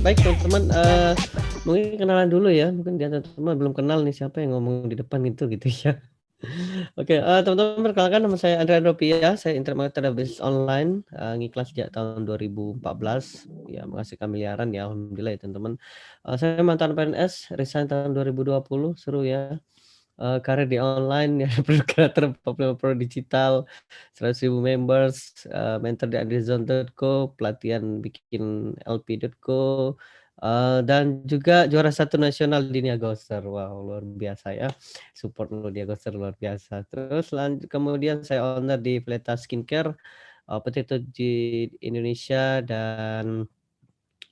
baik teman-teman, mungkin kenalan dulu ya, mungkin di antara teman belum kenal nih siapa yang ngomong di depan gitu ya. Oke, teman-teman perkenalkan nama saya Andrea Andropia, saya internet marketer dan bisnis online, ngiklan sejak tahun 2014, ya menghasilkan miliaran ya alhamdulillah ya teman-teman. Saya mantan PNS, resign tahun 2020, seru ya. Karir di online ya, produk kreator 45 produk digital, 100.000 members, mentor di adrizone.co, pelatihan bikin LP.co, dan juga juara satu nasional di Niagoser. Wow, luar biasa ya, support lu Niagoser luar biasa. Terus kemudian saya owner di Veleta Skincare, Petito di Indonesia dan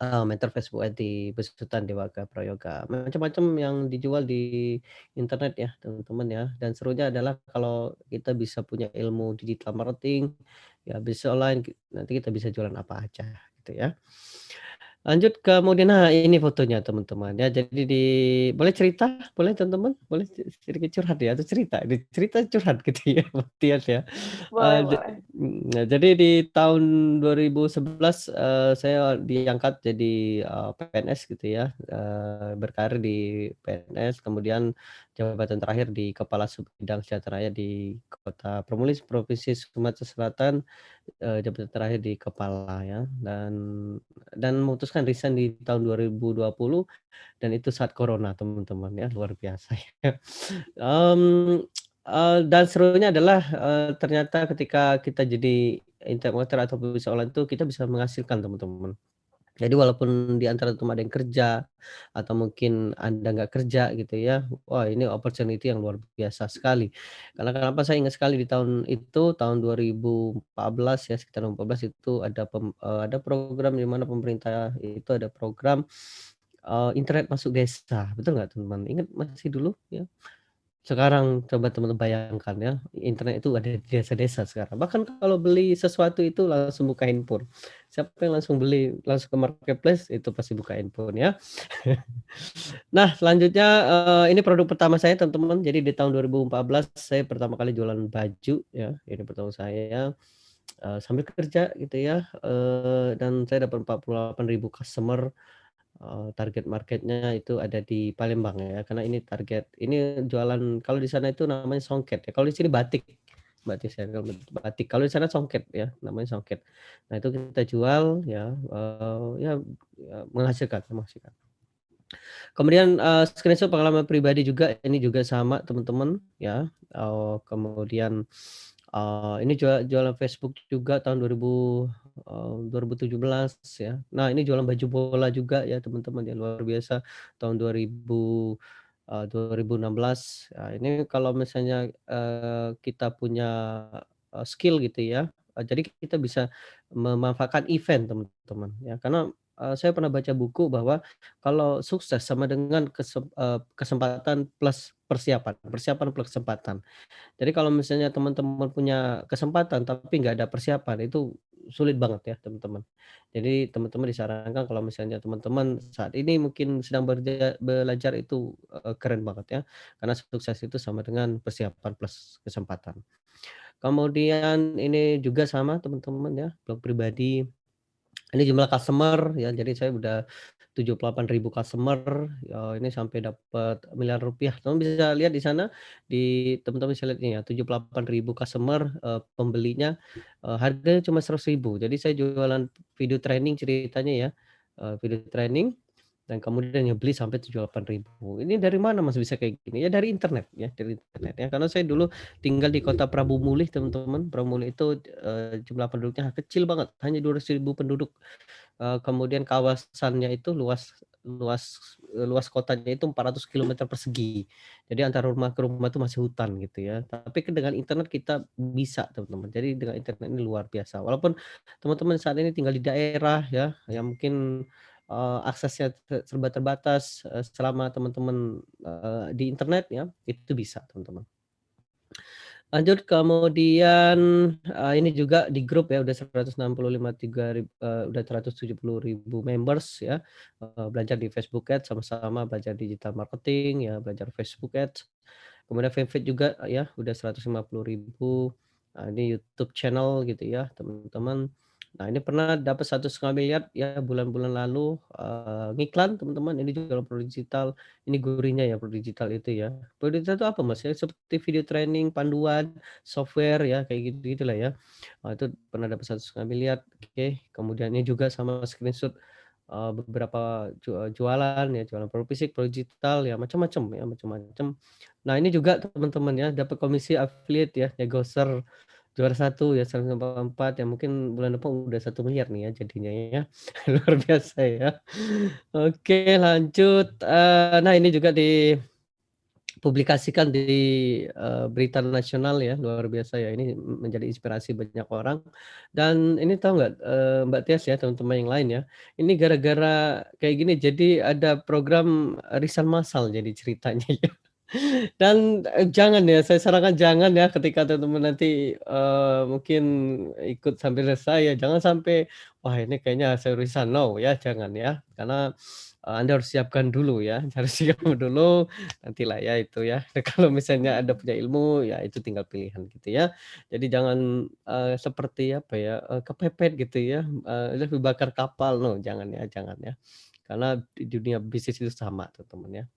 mentor Facebook Ads di Besutan Dewaka Prayoga, macam-macam yang dijual di internet ya teman-teman ya, dan serunya adalah kalau kita bisa punya ilmu digital marketing, ya bisnis online, nanti kita bisa jualan apa aja gitu ya. Lanjut kemudian nah ini fotonya teman-teman ya, jadi boleh cerita? Boleh teman-teman? Boleh sedikit curhat ya atau cerita? Cerita curhat gitu ya Matias ya. Boleh boleh. Nah jadi di tahun 2011, saya diangkat jadi, PNS gitu ya, berkarir di PNS, kemudian jabatan terakhir di Kepala Subbidang Sejahteranya di Kota Permulis, Provinsi Sumatera Selatan, jabatan terakhir di kepala ya, dan memutuskan resign di tahun 2020 dan itu saat corona teman-teman ya, luar biasa ya. Mmm, dan serunya adalah, ternyata ketika kita jadi internet marketer atau bisnis online tuh kita bisa menghasilkan teman-teman. Jadi walaupun di antara teman ada yang kerja, atau mungkin Anda nggak kerja gitu ya, wah ini opportunity yang luar biasa sekali. Karena kenapa saya ingat sekali di tahun itu, tahun 2014 ya, sekitar 2014 itu ada program di mana pemerintah itu ada program, internet masuk desa, betul nggak teman-teman? Ingat masih dulu ya? Sekarang coba teman-teman bayangkan ya, internet itu ada di desa-desa sekarang. Bahkan kalau beli sesuatu itu langsung buka handphone. Siapa yang langsung beli, langsung ke marketplace, itu pasti buka handphone ya. Nah selanjutnya, ini produk pertama saya teman-teman. Jadi di tahun 2014 saya pertama kali jualan baju ya, ini pertama saya, sambil kerja gitu ya, dan saya dapat 48.000 customer. Target marketnya itu ada di Palembang ya, karena ini target ini jualan kalau di sana itu namanya songket ya, kalau di sini batik, batik saya kalau batik, kalau di sana songket ya, namanya songket. Nah itu kita jual ya, ya menghasilkan menghasilkan. Kemudian, screenshot pengalaman pribadi juga, ini juga sama teman-teman ya, kemudian, ini jualan Facebook juga tahun 2017 ya. Nah ini jualan baju bola juga ya teman-teman ya, luar biasa tahun 2016. Ini kalau misalnya, kita punya, skill gitu ya, jadi kita bisa memanfaatkan event teman-teman ya, karena, saya pernah baca buku bahwa kalau sukses sama dengan kesempatan plus persiapan, persiapan plus kesempatan. Jadi kalau misalnya teman-teman punya kesempatan tapi nggak ada persiapan, itu sulit banget ya teman-teman. Jadi teman-teman disarankan kalau misalnya teman-teman saat ini mungkin sedang belajar itu, keren banget ya, karena sukses itu sama dengan persiapan plus kesempatan. Kemudian ini juga sama teman-teman ya, blog pribadi. Ini jumlah customer ya, jadi saya udah 78.000 customer, ini sampai dapat miliaran rupiah. Teman bisa lihat di sana, teman-teman bisa lihat ini ya, 78.000 customer, pembelinya, harganya cuma 100.000. Jadi saya jualan video training ceritanya ya, video training dan kemudian yang beli sampai 78.000. Ini dari mana Mas bisa kayak gini? Ya dari internet ya, dari internet ya. Karena saya dulu tinggal di kota Prabu Mulih teman-teman. Prabu Mulih itu, jumlah penduduknya kecil banget, hanya 200.000 penduduk. Kemudian kawasannya itu luas luas kotanya itu 400 kilometer persegi. Jadi antara rumah ke rumah itu masih hutan gitu ya. Tapi dengan internet kita bisa teman-teman. Jadi dengan internet ini luar biasa. Walaupun teman-teman saat ini tinggal di daerah ya, yang mungkin, aksesnya serba terbatas, selama teman-teman, di internet ya, itu bisa teman-teman. Lanjut kemudian, ini juga di grup ya udah 170.000 members ya, belajar di Facebook Ads, sama-sama belajar digital marketing ya, belajar Facebook Ads. Kemudian fanpage juga ya udah 150.000, ini YouTube channel gitu ya teman-teman. Nah, ini pernah dapat 1,5 miliar ya bulan-bulan lalu, ngiklan teman-teman, ini jualan produk digital, ini gurihnya ya produk digital itu ya. Produk digital itu apa Mas? Ya seperti video training, panduan, software ya kayak gitu-gitulah ya. Itu pernah dapat 1,5 miliar, oke. Kemudian ini juga sama screenshot, beberapa jualan ya, jualan produk fisik, produk digital, ya macam-macam ya, macam-macam. Nah, ini juga teman-teman ya dapat komisi affiliate ya, Negoser juara satu ya, 1,4 ya, mungkin bulan depan udah 1 miliar nih ya jadinya ya. Luar biasa ya. Oke lanjut, nah ini juga dipublikasikan di, berita nasional ya, luar biasa ya, ini menjadi inspirasi banyak orang. Dan ini tahu nggak, Mbak Tias ya, teman-teman yang lain ya, ini gara-gara kayak gini jadi ada program arisan massal jadi ceritanya ya. Dan, jangan ya, saya sarankan jangan ya ketika teman-teman nanti, mungkin ikut sambil saya, jangan sampai, "Wah ini kayaknya saya resign." No ya, jangan ya. Karena, Anda harus siapkan dulu ya, harus siap dulu, nantilah ya itu ya. Kalau misalnya Anda punya ilmu, ya itu tinggal pilihan gitu ya. Jadi jangan, seperti apa ya, kepepet gitu ya, lebih bakar kapal, no jangan ya jangan ya. Karena di dunia bisnis itu sama teman-teman ya.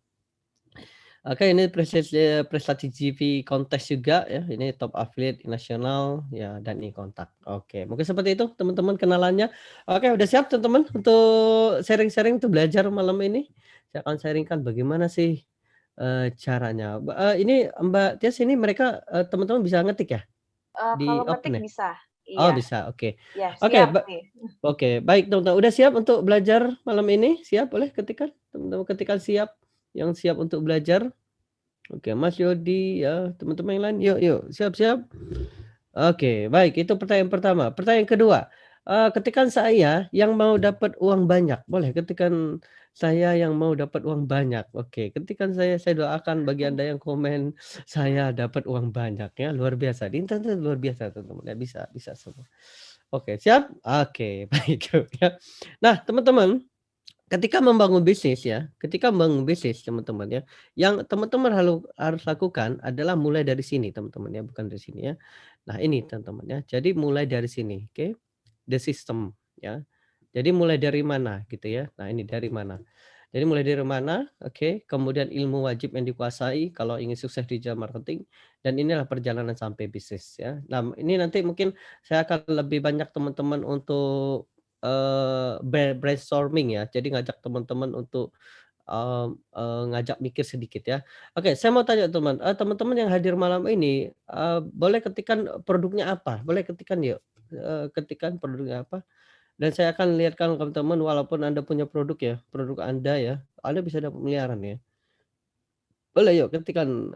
Oke, ini prestasi GV kontes juga ya, ini top affiliate nasional ya dan e-kontak. Oke, mungkin seperti itu teman-teman kenalannya. Oke, udah siap teman-teman untuk sharing-sharing untuk belajar malam ini? Saya akan sharing-kan bagaimana sih, caranya. Ini Mbak Tias ini mereka, teman-teman bisa ngetik ya? Kalau Di ngetik open ya? bisa, Oh iya bisa, oke. iya Oke, siap nih. oke, baik teman-teman, udah siap untuk belajar malam ini? Siap? Boleh ketikan, teman-teman ketikan siap, yang siap untuk belajar. Oke, Mas Yodi ya, teman-teman yang lain, yuk yuk, siap siap? Oke, baik, itu pertanyaan pertama. Pertanyaan kedua, ketikan saya yang mau dapat uang banyak, boleh ketikan saya yang mau dapat uang banyak. Oke, ketikan saya doakan bagi Anda yang komen, saya dapat uang banyak ya, luar biasa. Di internet luar biasa teman-teman, ya bisa bisa semua. Oke, siap? Oke, baik ya. Nah, teman-teman, ketika membangun bisnis teman-teman ya, yang teman-teman harus lakukan adalah mulai dari sini teman-teman ya, bukan dari sini ya. Nah ini teman-teman ya, jadi mulai dari sini, oke, the system ya. Jadi mulai dari mana gitu ya, nah ini dari mana. Jadi mulai dari mana, oke, kemudian ilmu wajib yang dikuasai kalau ingin sukses di digital marketing, dan inilah perjalanan sampai bisnis ya. Nah ini nanti mungkin saya akan lebih banyak teman-teman untuk brainstorming ya, jadi ngajak teman-teman untuk, eee eee, ngajak mikir sedikit ya. Oke, saya mau tanya teman-teman yang hadir malam ini, boleh ketikan produknya apa? Boleh ketikan yuk, ketikan produknya apa, dan saya akan lihatkan ke teman-teman walaupun Anda punya produk ya, produk Anda ya, Anda bisa dapat miliaran ya. Boleh yuk ketikan,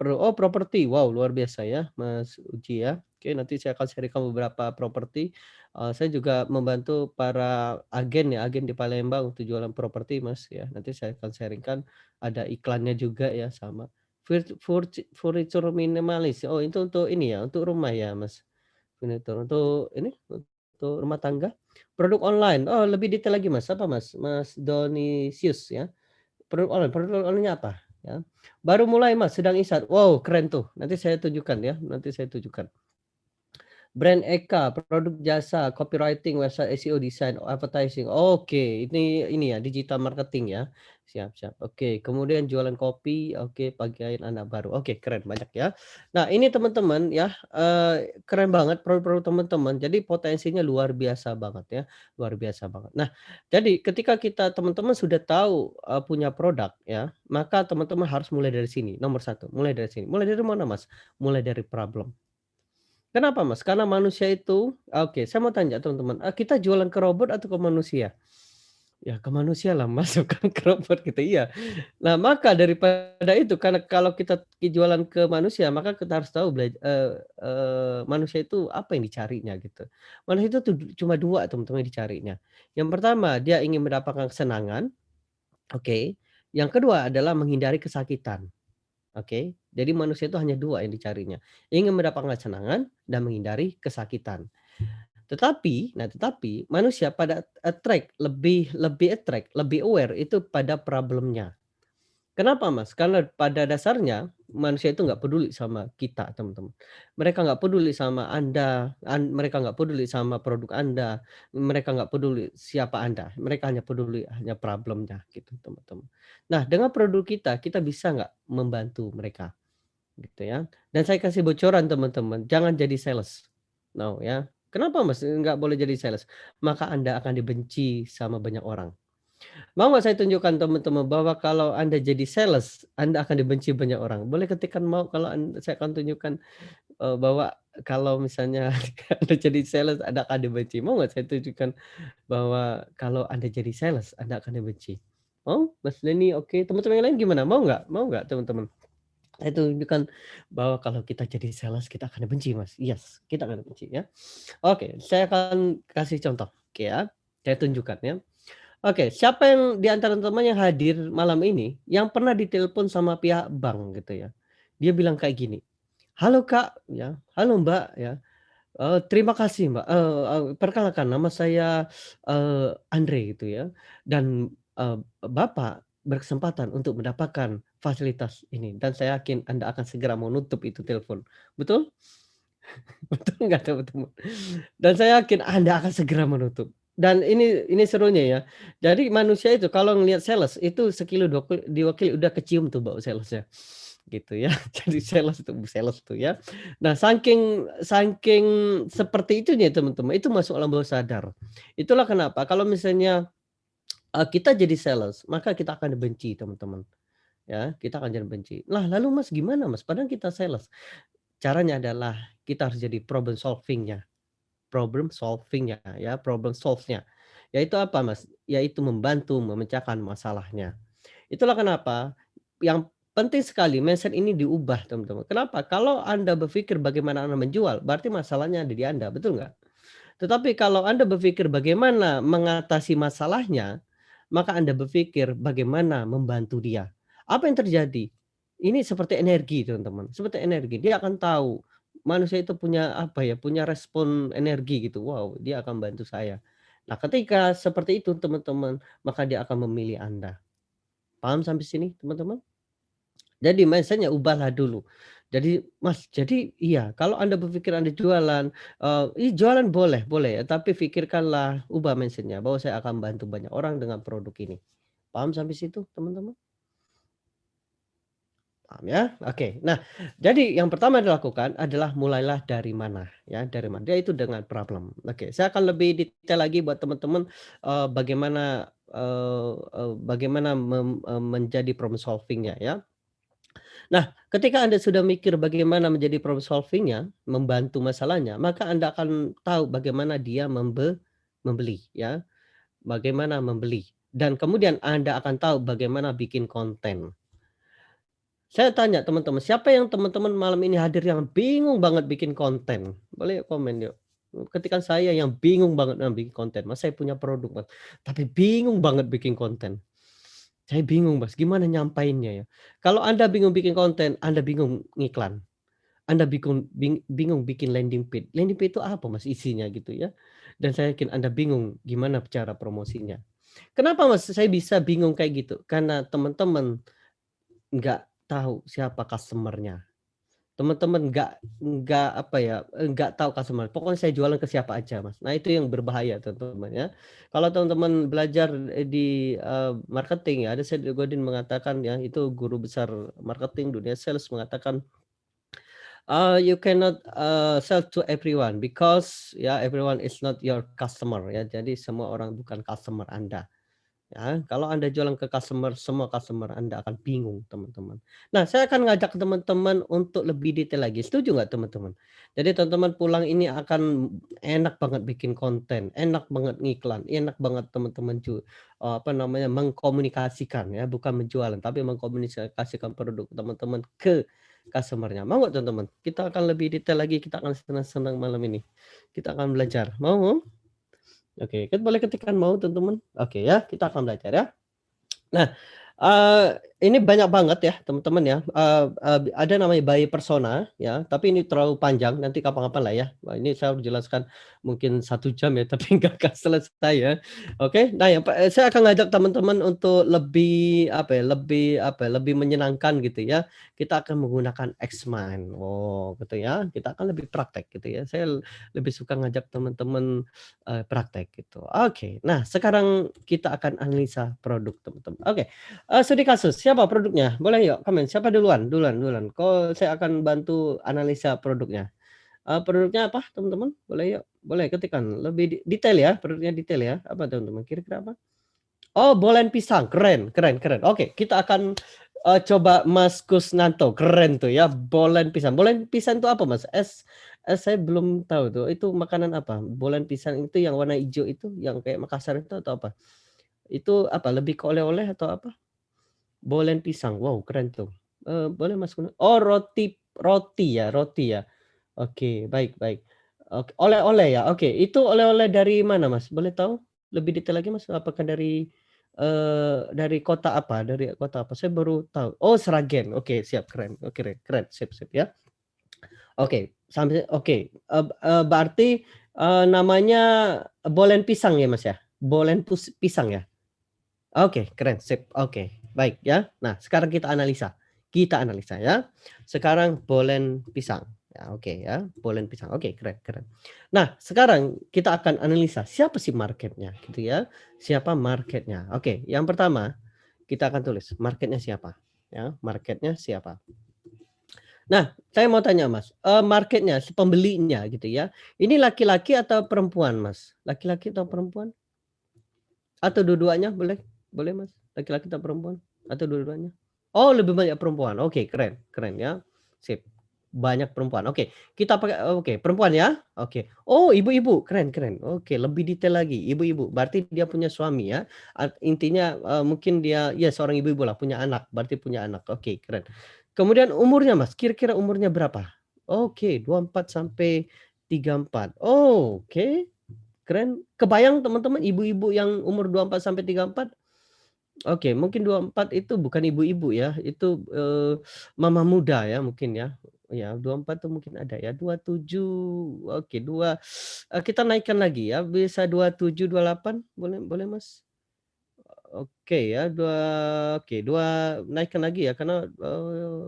oh properti, wow luar biasa ya Mas Uji ya. Oke nanti saya akan sharing beberapa properti, saya juga membantu para agen ya, agen di Palembang untuk jualan properti Mas ya, nanti saya akan sharing-kan, ada iklannya juga ya sama. Furniture minimalis, oh itu untuk ini ya, untuk rumah ya Mas? Furniture untuk ini, untuk rumah tangga? Produk online, oh lebih detail lagi Mas, apa Mas? Mas Donisius ya? Produk online-nya apa? Ya. Baru mulai Mas, sedang insert. Wow, keren tuh. Nanti saya tunjukkan ya, nanti saya tunjukkan. Brand Eka, produk jasa, copywriting, website SEO, design, advertising. Oke, ini ya digital marketing ya. Siap siap. Oke, kemudian jualan kopi, oke, pakaian anak baru. Oke, keren banyak ya. Nah, ini teman-teman ya, keren banget produk-produk teman-teman. Jadi potensinya luar biasa banget ya, luar biasa banget. Nah, jadi ketika kita teman-teman sudah tahu, punya produk ya, maka teman-teman harus mulai dari sini, nomor satu, mulai dari sini. Mulai dari mana Mas? Mulai dari problem. Kenapa Mas? Karena manusia itu oke, saya mau tanya teman-teman, kita jualan ke robot atau ke manusia? Ya ke manusia lah Mas, bukan ke robot gitu, iya. Nah maka daripada itu, karena kalau kita jualan ke manusia, maka kita harus tahu manusia itu apa yang dicarinya gitu. Manusia itu tuh cuma 2 teman-teman yang dicarinya. Yang pertama dia ingin mendapatkan kesenangan, oke. Yang kedua adalah menghindari kesakitan. Oke, jadi manusia itu hanya 2 yang dicarinya, ingin mendapatkan kesenangan dan menghindari kesakitan. Tetapi manusia pada attract, lebih lebih attract, lebih aware itu pada problemnya. Kenapa, Mas? Karena pada dasarnya manusia itu nggak peduli sama kita, teman-teman. Mereka nggak peduli sama Anda, mereka nggak peduli sama produk Anda, mereka nggak peduli siapa Anda, mereka hanya peduli hanya problemnya gitu, teman-teman. Nah, dengan produk kita bisa nggak membantu mereka, gitu ya. Dan saya kasih bocoran teman-teman, jangan jadi sales. No ya. Kenapa, Mas, nggak boleh jadi sales? Maka Anda akan dibenci sama banyak orang. Mau nggak saya tunjukkan teman-teman bahwa kalau Anda jadi sales, Anda akan dibenci banyak orang. Boleh ketikkan mau kalau saya akan tunjukkan, bahwa kalau misalnya Anda jadi sales, Anda akan dibenci. Mau nggak saya tunjukkan bahwa kalau Anda jadi sales, Anda akan dibenci? Mau? Mas Denny, oke. Teman-teman yang lain gimana? Mau nggak? Mau nggak teman-teman? Saya tunjukkan bahwa kalau kita jadi sales, kita akan dibenci, Mas. Yes, kita akan dibenci ya. Oke, saya akan kasih contoh, oke ya. Saya tunjukkan ya. Oke, siapa yang di antara teman yang hadir malam ini, yang pernah ditelepon sama pihak bank gitu ya. Dia bilang kayak gini, "Halo Kak," ya, "halo Mbak," ya, "terima kasih Mbak, perkenalkan nama saya, Andre," gitu ya, "dan, Bapak berkesempatan untuk mendapatkan fasilitas ini dan saya yakin Anda akan segera menutup itu telepon." Betul? Betul nggak teman-teman? Dan saya yakin Anda akan segera menutup. Dan ini serunya ya. Jadi manusia itu kalau ngelihat sales itu sekilo dua kali udah kecium tuh bau salesnya, gitu ya. Jadi sales tuh ya. Nah saking saking seperti itunya teman-teman, itu masuk alam bawah sadar. Itulah kenapa kalau misalnya, kita jadi sales, maka kita akan dibenci teman-teman, ya, kita akan jadi benci. Lah lalu Mas gimana Mas? Padahal kita sales. Caranya adalah kita harus jadi problem solving-nya ya, problem solve-nya. Yaitu apa Mas? Yaitu membantu memecahkan masalahnya. Itulah kenapa yang penting sekali mindset ini diubah teman-teman. Kenapa? Kalau Anda berpikir bagaimana Anda menjual, berarti masalahnya ada di Anda, betul nggak? Tetapi kalau Anda berpikir bagaimana mengatasi masalahnya, maka Anda berpikir bagaimana membantu dia. Apa yang terjadi? Ini seperti energi teman-teman, seperti energi. Dia akan tahu manusia itu punya apa ya, punya respon energi gitu. Wow, dia akan bantu saya. Nah, ketika seperti itu teman-teman, maka dia akan memilih Anda. Paham sampai sini teman-teman? Jadi mindset-nya ubahlah dulu. Jadi Mas, jadi iya kalau Anda berpikir Anda jualan, jualan boleh boleh ya, tapi pikirkanlah ubah mindset-nya bahwa saya akan bantu banyak orang dengan produk ini. Paham sampai situ teman-teman? Paham ya? Oke. Nah, jadi yang pertama dilakukan adalah mulailah dari mana ya, dari mana, yaitu dengan problem. Oke, saya akan lebih detail lagi buat teman-teman, bagaimana, bagaimana menjadi problem solving-nya ya. Nah, ketika Anda sudah mikir bagaimana menjadi problem solving-nya, membantu masalahnya, maka Anda akan tahu bagaimana dia membeli ya, bagaimana membeli. Dan kemudian Anda akan tahu bagaimana bikin konten. Saya tanya teman-teman, siapa yang teman-teman malam ini hadir yang bingung banget bikin konten? Boleh komen yuk. Ketika saya yang bingung banget bikin konten, Mas saya punya produk Mas, tapi bingung banget bikin konten. Saya bingung Mas, gimana nyampainnya ya? Kalau Anda bingung bikin konten, Anda bingung ngiklan. Anda bingung bikin landing page. Landing page itu apa Mas isinya gitu ya. Dan saya yakin Anda bingung gimana cara promosinya. Kenapa Mas saya bisa bingung kayak gitu? Karena teman-teman nggak tahu siapa customer-nya. Teman-teman nggak apa ya, nggak tahu customer. Pokoknya saya jualan ke siapa aja Mas. Nah itu yang berbahaya teman-teman ya. Kalau teman-teman belajar, di, marketing ya, ada Seth Godin mengatakan ya, itu guru besar marketing dunia sales mengatakan, you cannot, sell to everyone because ya everyone is not your customer ya. Jadi semua orang bukan customer Anda, ya. Kalau Anda jualan ke customer, semua customer Anda akan bingung, teman-teman. Nah, saya akan ngajak teman-teman untuk lebih detail lagi. Setuju nggak, teman-teman? Jadi teman-teman pulang ini akan enak banget bikin konten, enak banget ngiklan, enak banget teman-teman apa namanya, mengkomunikasikan ya, bukan menjualan, tapi mengkomunikasikan produk teman-teman ke customer-nya. Mau nggak, teman-teman? Kita akan lebih detail lagi, kita akan senang-senang malam ini. Kita akan belajar. Mau? Oke, kan boleh ketikkan mau teman-teman. Oke ya, kita akan belajar ya. Nah, Ini banyak banget ya teman-teman ya, ada namanya buyer persona ya, tapi ini terlalu panjang, nanti kapan-kapan lah ya. Wah ini saya harus jelaskan mungkin 1 jam ya, tapi nggak akan selesai ya. Oke, nah ya saya akan ngajak teman-teman untuk lebih, apa ya, lebih menyenangkan gitu ya, kita akan menggunakan X-Mind. Oh gitu ya, kita akan lebih praktek gitu ya. Saya lebih suka ngajak teman-teman, praktek gitu. Oke, nah sekarang kita akan analisa produk teman-teman. Oke. Studi kasus, siapa produknya? Boleh yuk komen, siapa duluan duluan duluan? Saya akan bantu analisa produknya. Produknya apa teman-teman? Boleh yuk, boleh ketikkan lebih detail ya, produknya detail ya. Apa teman-teman, kira-kira apa? Oh, bolen pisang, keren keren keren. Oke, kita akan, coba Mas Kusnanto, keren tuh ya, bolen pisang. Bolen pisang itu apa Mas? Saya belum tahu tuh, itu makanan apa? Bolen pisang itu yang warna ijo itu, yang kayak Makassar itu atau apa? Itu apa, lebih ke oleh-oleh atau apa? Bolen pisang, wow keren tuh. Boleh Mas oh roti roti ya? Oke, baik baik. Oke, oleh-oleh ya? Oke, itu oleh-oleh dari mana Mas? Boleh tahu lebih detail lagi Mas? Apakah dari kota apa? Dari kota apa? Saya baru tahu. Oh Sragen, oke siap, keren. Oke keren keren, sip sip ya. Oke, sampai oke, berarti, namanya bolen pisang ya Mas ya? Bolen pisang ya? Oke, keren, sip, oke, baik ya. Nah, sekarang kita analisa ya. Sekarang bolen pisang, ya oke ya, bolen pisang, oke keren keren. Nah, sekarang kita akan analisa siapa sih marketnya gitu ya, siapa marketnya. Oke, yang pertama kita akan tulis marketnya siapa, ya, marketnya siapa. Nah, saya mau tanya Mas, marketnya, si pembelinya gitu ya, ini laki-laki atau perempuan Mas? Laki-laki atau perempuan? Atau dua-duanya boleh? Boleh Mas, laki-laki atau perempuan? Atau dua-duanya? Oh lebih banyak perempuan, oke keren keren ya, sip. Banyak perempuan, oke. Kita pakai oke perempuan ya? Oke. Oh ibu-ibu, keren keren, oke lebih detail lagi, ibu-ibu. Berarti dia punya suami ya? Intinya, mungkin dia ya seorang ibu-ibu lah, punya anak, berarti punya anak, oke keren. Kemudian umurnya Mas, kira-kira umurnya berapa? Oke 24 sampai 34, oke. Keren, kebayang teman-teman ibu-ibu yang umur 24 sampai 34? Oke, mungkin 24 itu bukan ibu-ibu ya, itu, mama muda ya mungkin ya. Ya 24 tuh mungkin ada ya, 27 oke kita naikkan lagi ya, bisa 27, 28 boleh boleh Mas? Oke ya, oke 2 naikkan lagi ya karena,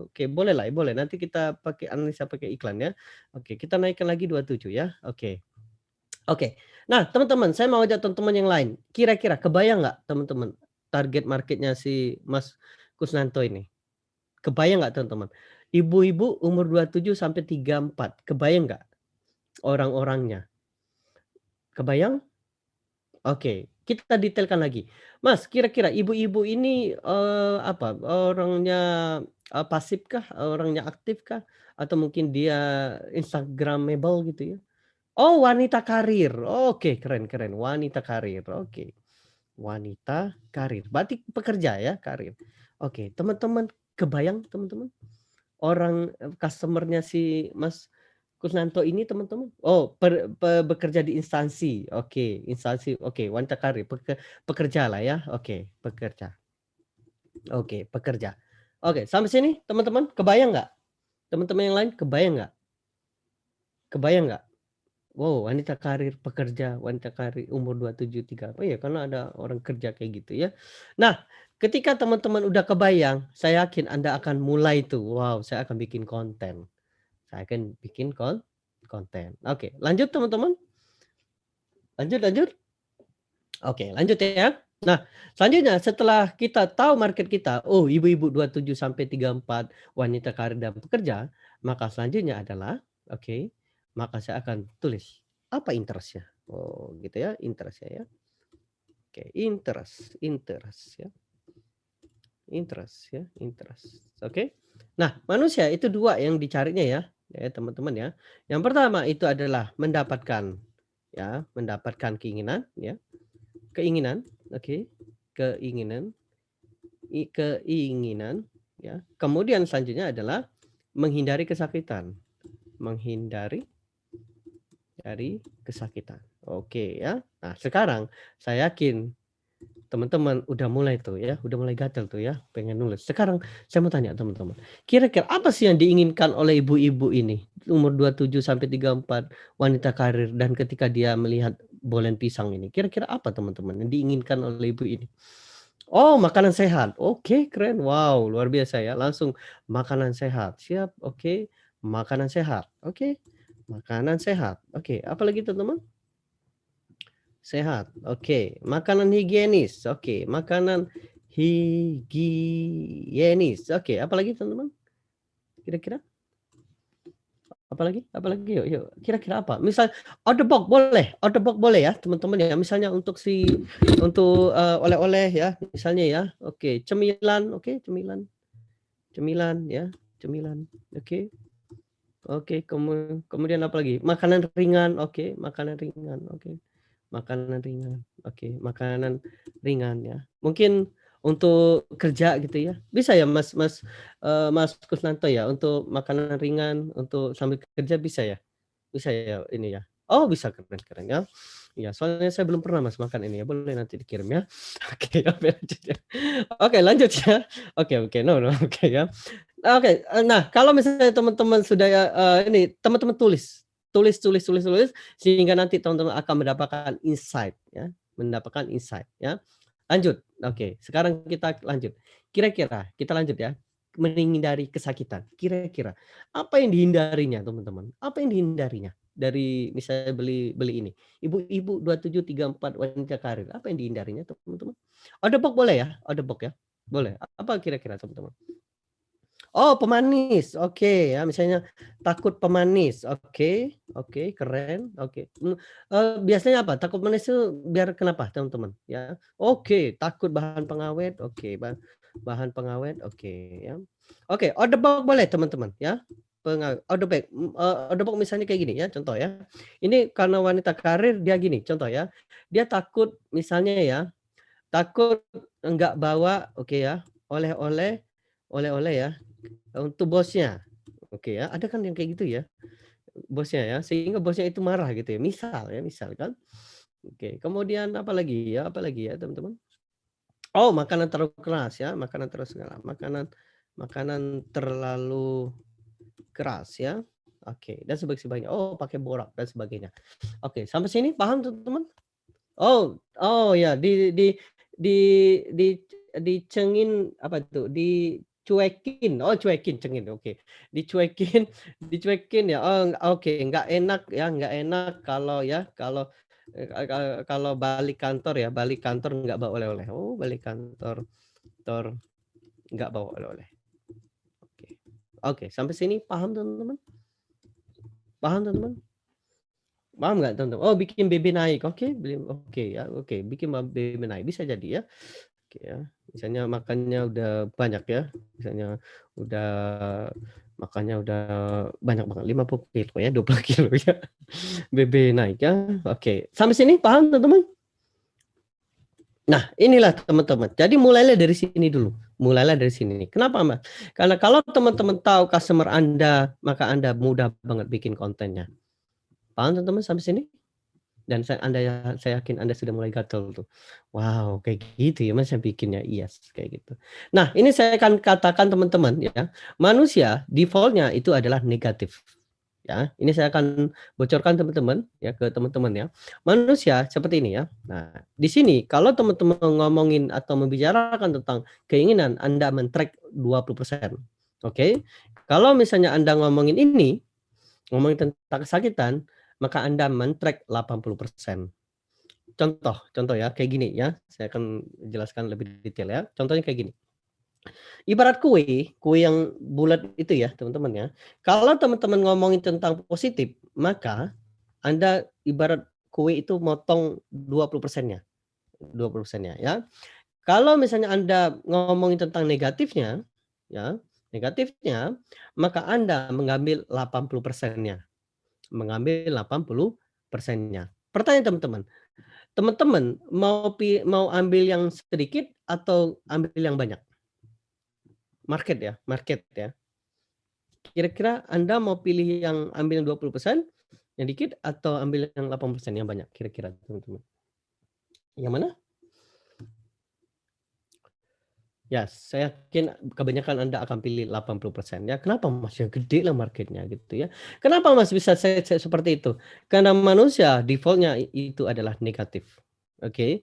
oke bolehlah, boleh nanti kita pakai analisa pakai iklan ya. Oke, kita naikkan lagi 27 ya, oke. Oke. Nah, teman-teman, saya mau ajak teman-teman yang lain. Kira-kira kebayang nggak teman-teman, target marketnya si Mas Kusnanto ini? Kebayang nggak teman-teman? Ibu-ibu umur 27 sampai 34, kebayang nggak orang-orangnya? Kebayang? Oke, kita detailkan lagi. Mas, kira-kira ibu-ibu ini, apa, orangnya, pasif kah? Orangnya aktif kah? Atau mungkin dia instagramable gitu ya? Oh, wanita karir. Oke, keren keren, wanita karir, oke. Wanita karir, berarti pekerja ya, karir. Oke, teman-teman kebayang teman-teman, orang, customer-nya si Mas Kusnanto ini teman-teman? Oh, bekerja di instansi, oke, instansi, oke, wanita karir, pekerja lah ya, oke, pekerja. Oke, pekerja. Oke, sampai sini teman-teman kebayang nggak? Teman-teman yang lain kebayang nggak? Kebayang nggak? Wow, wanita karir, pekerja, wanita karir umur 27, 3 apa ya, karena ada orang kerja kayak gitu ya. Nah, ketika teman-teman udah kebayang, saya yakin Anda akan mulai tuh, wow, saya akan bikin konten. Saya akan bikin konten. Oke, lanjut teman-teman. Lanjut lanjut. Oke, lanjut ya. Nah, selanjutnya setelah kita tahu market kita, oh ibu-ibu 27 sampai 34, wanita karir dan pekerja, maka selanjutnya adalah, oke, maka saya akan tulis apa interest-nya. Oh, gitu ya, interest-nya ya. Oke, interest ya. Interest ya, interest. Oke. Nah, manusia itu 2 yang dicarinya ya, ya teman-teman ya. Yang pertama itu adalah mendapatkan ya, mendapatkan keinginan ya. Keinginan, oke, keinginan keinginan, ya. Kemudian selanjutnya adalah menghindari kesakitan, menghindari dari kesakitan. Oke ya. Nah, sekarang saya yakin teman-teman udah mulai tuh ya, udah mulai gatel tuh ya, pengen nulis. Sekarang saya mau tanya teman-teman, kira-kira apa sih yang diinginkan oleh ibu-ibu ini, umur 27 sampai 34, wanita karir dan ketika dia melihat bolen pisang ini, kira-kira apa teman-teman yang diinginkan oleh ibu ini? Oh, makanan sehat. Oke, keren. Wow, luar biasa ya. Langsung makanan sehat. Siap, oke. Makanan sehat. Oke. Makanan sehat. Oke, apalagi teman-teman? Sehat. Oke. Makanan higienis. Oke, makanan higienis. Oke, apalagi teman-teman? Kira-kira? Apalagi? Apalagi? Yuk, yuk. Kira-kira apa? Misal order box boleh ya, teman-teman ya. Misalnya untuk oleh-oleh ya, misalnya ya. Oke, cemilan, oke, cemilan. Cemilan ya, cemilan. Oke. Oke, kemudian apa lagi? Makanan ringan, oke, makanan ringan, oke. Makanan ringan, oke, makanan ringan ya. Mungkin untuk kerja gitu ya, bisa ya Mas Kusnanto ya, untuk makanan ringan, untuk sambil kerja bisa ya? Bisa ya ini ya? Oh bisa, keren keren ya. Iya, soalnya saya belum pernah Mas makan ini ya, boleh nanti dikirim ya. Oke, oke lanjut ya. Oke lanjut ya. Oke oke, no no, oke ya. Oke, nah kalau misalnya teman-teman sudah ya, ini teman-teman tulis sehingga nanti teman-teman akan mendapatkan insight ya, mendapatkan insight ya. Lanjut, oke sekarang kita lanjut. Kira-kira kita lanjut ya, menghindari kesakitan. Kira-kira apa yang dihindarinya teman-teman? Apa yang dihindarinya dari misalnya beli beli ini? Ibu-ibu 27, 34 wanita karir, apa yang dihindarinya teman-teman? Order box boleh ya? Order box ya? Boleh. Apa kira-kira teman-teman? Oh, pemanis, oke ya, misalnya takut pemanis, oke oke, keren, oke, biasanya apa? Takut pemanis itu biar kenapa teman-teman? Ya, oke, takut bahan pengawet, oke, bahan pengawet, oke ya. Oke, order box boleh teman-teman ya, order box misalnya kayak gini ya, contoh ya. Ini karena wanita karir dia gini, contoh ya, dia takut misalnya ya, takut enggak bawa, oke ya, oleh-oleh ya, untuk bosnya, oke ya, ada kan yang kayak gitu ya, bosnya ya, sehingga bosnya itu marah gitu ya, misal kan. Oke, kemudian apa lagi ya teman-teman? Oh, makanan terlalu keras ya, makanan makanan terlalu keras ya, oke, dan sebagainya. Oh, pakai borak dan sebagainya. Oke, sampai sini paham teman-teman? Oh oh ya, di di dicengin apa tuh, dicuekin, oh cuekin, cengin, oke. Dicuekin dicuekin ya, oh oke, nggak enak kalau ya, kalau balik kantor nggak bawa oleh-oleh. Oh balik kantor nggak bawa oleh-oleh. Oke. Oke, sampai sini paham teman-teman? Paham teman-teman? Paham nggak teman-teman? Oh bikin BB naik, oke, oke ya, oke, bikin BB naik, bisa jadi ya. Oke ya, misalnya makannya udah banyak ya, misalnya udah makannya udah banyak banget 50 kilo ya, 20 kilo ya, BB naik ya, oke. Sampai sini paham teman-teman? Nah inilah teman-teman, jadi mulailah dari sini dulu, mulailah dari sini. Kenapa Mas? Karena kalau teman-teman tahu customer Anda, maka Anda mudah banget bikin kontennya. Paham teman-teman sampai sini? Dan saya yakin Anda sudah mulai gatel tuh. Wow, kayak gitu ya Mas yang bikinnya, yes, kayak gitu. Nah, ini saya akan katakan teman-teman ya, manusia default-nya itu adalah negatif, ya. Ini saya akan bocorkan teman-teman ya, ke teman-teman ya. Manusia seperti ini ya. Nah, di sini kalau teman-teman ngomongin atau membicarakan tentang keinginan Anda men-track 20%, oke. Kalau misalnya Anda ngomongin tentang kesakitan, maka Anda men-track 80%. Contoh ya, kayak gini ya, saya akan jelaskan lebih detail ya. Contohnya kayak gini, ibarat kue yang bulat itu ya teman-teman ya, kalau teman-teman ngomongin tentang positif, maka Anda ibarat kue itu motong 20%-nya, 20%-nya ya. Kalau misalnya Anda ngomongin tentang negatifnya, ya, negatifnya, maka Anda mengambil 80%-nya, mengambil 80%-nya. Pertanyaan teman-teman, teman-teman mau ambil yang sedikit atau ambil yang banyak? Market ya. Kira-kira Anda mau pilih yang ambil yang 20% yang dikit atau ambil yang 80% yang banyak kira-kira teman-teman? Yang mana? Ya, saya yakin kebanyakan Anda akan pilih 80% ya. Kenapa Mas? Ya gede lah marketnya gitu ya. Kenapa Mas bisa saya seperti itu? Karena manusia default-nya itu adalah negatif. Oke.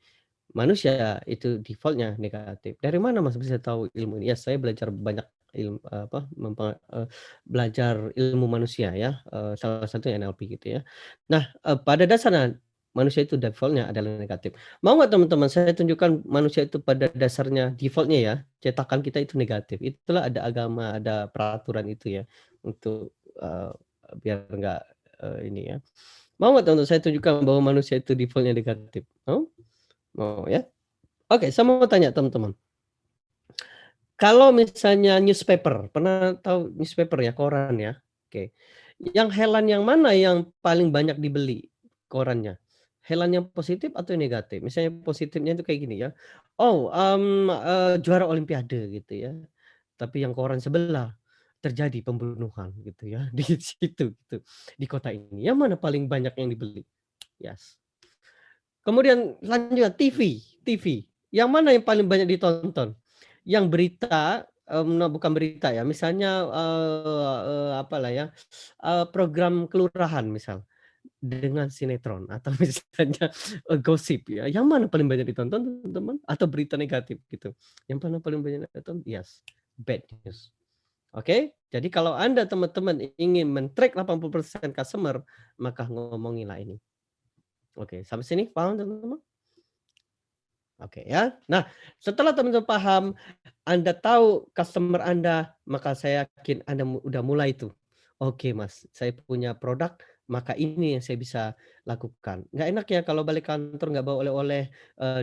Manusia itu default-nya negatif. Dari mana Mas bisa tahu ilmu ini? Ya saya belajar banyak apa, belajar ilmu manusia ya, salah satunya NLP gitu ya. Nah, pada dasarnya manusia itu default-nya adalah negatif. Mau nggak teman-teman saya tunjukkan manusia itu pada dasarnya default-nya ya, cetakan kita itu negatif. Itulah ada agama, ada peraturan itu ya, untuk, biar nggak, ini ya. Mau nggak teman-teman saya tunjukkan bahwa manusia itu default-nya negatif? Mau? Mau ya? Oke, saya mau tanya teman-teman. Kalau misalnya newspaper, pernah tahu newspaper ya, koran ya? Oke. Yang headline yang mana yang paling banyak dibeli korannya? Headline yang positif atau yang negatif? Misalnya positifnya itu kayak gini ya, "Oh, juara olimpiade," gitu ya. Tapi yang koran sebelah, "Terjadi pembunuhan," gitu ya, di situ gitu, di kota ini. Yang mana paling banyak yang dibeli? Yes. Kemudian selanjutnya TV, yang mana yang paling banyak ditonton? Yang berita, nah bukan berita ya, misalnya, apalah ya, program kelurahan misal, dengan sinetron atau misalnya, gosip ya, yang mana paling banyak ditonton teman-teman? Atau berita negatif gitu? Yang mana paling banyak ditonton? Yes, bad news. Oke? Jadi kalau Anda teman-teman ingin men-track 80% customer, maka ngomongilah ini. Oke, sampai sini paham teman-teman? Oke ya. Nah, setelah teman-teman paham, Anda tahu customer Anda, maka saya yakin Anda udah mulai tuh, "Oke Mas, saya punya produk, maka ini yang saya bisa lakukan." Nggak enak ya kalau balik kantor nggak bawa oleh-oleh,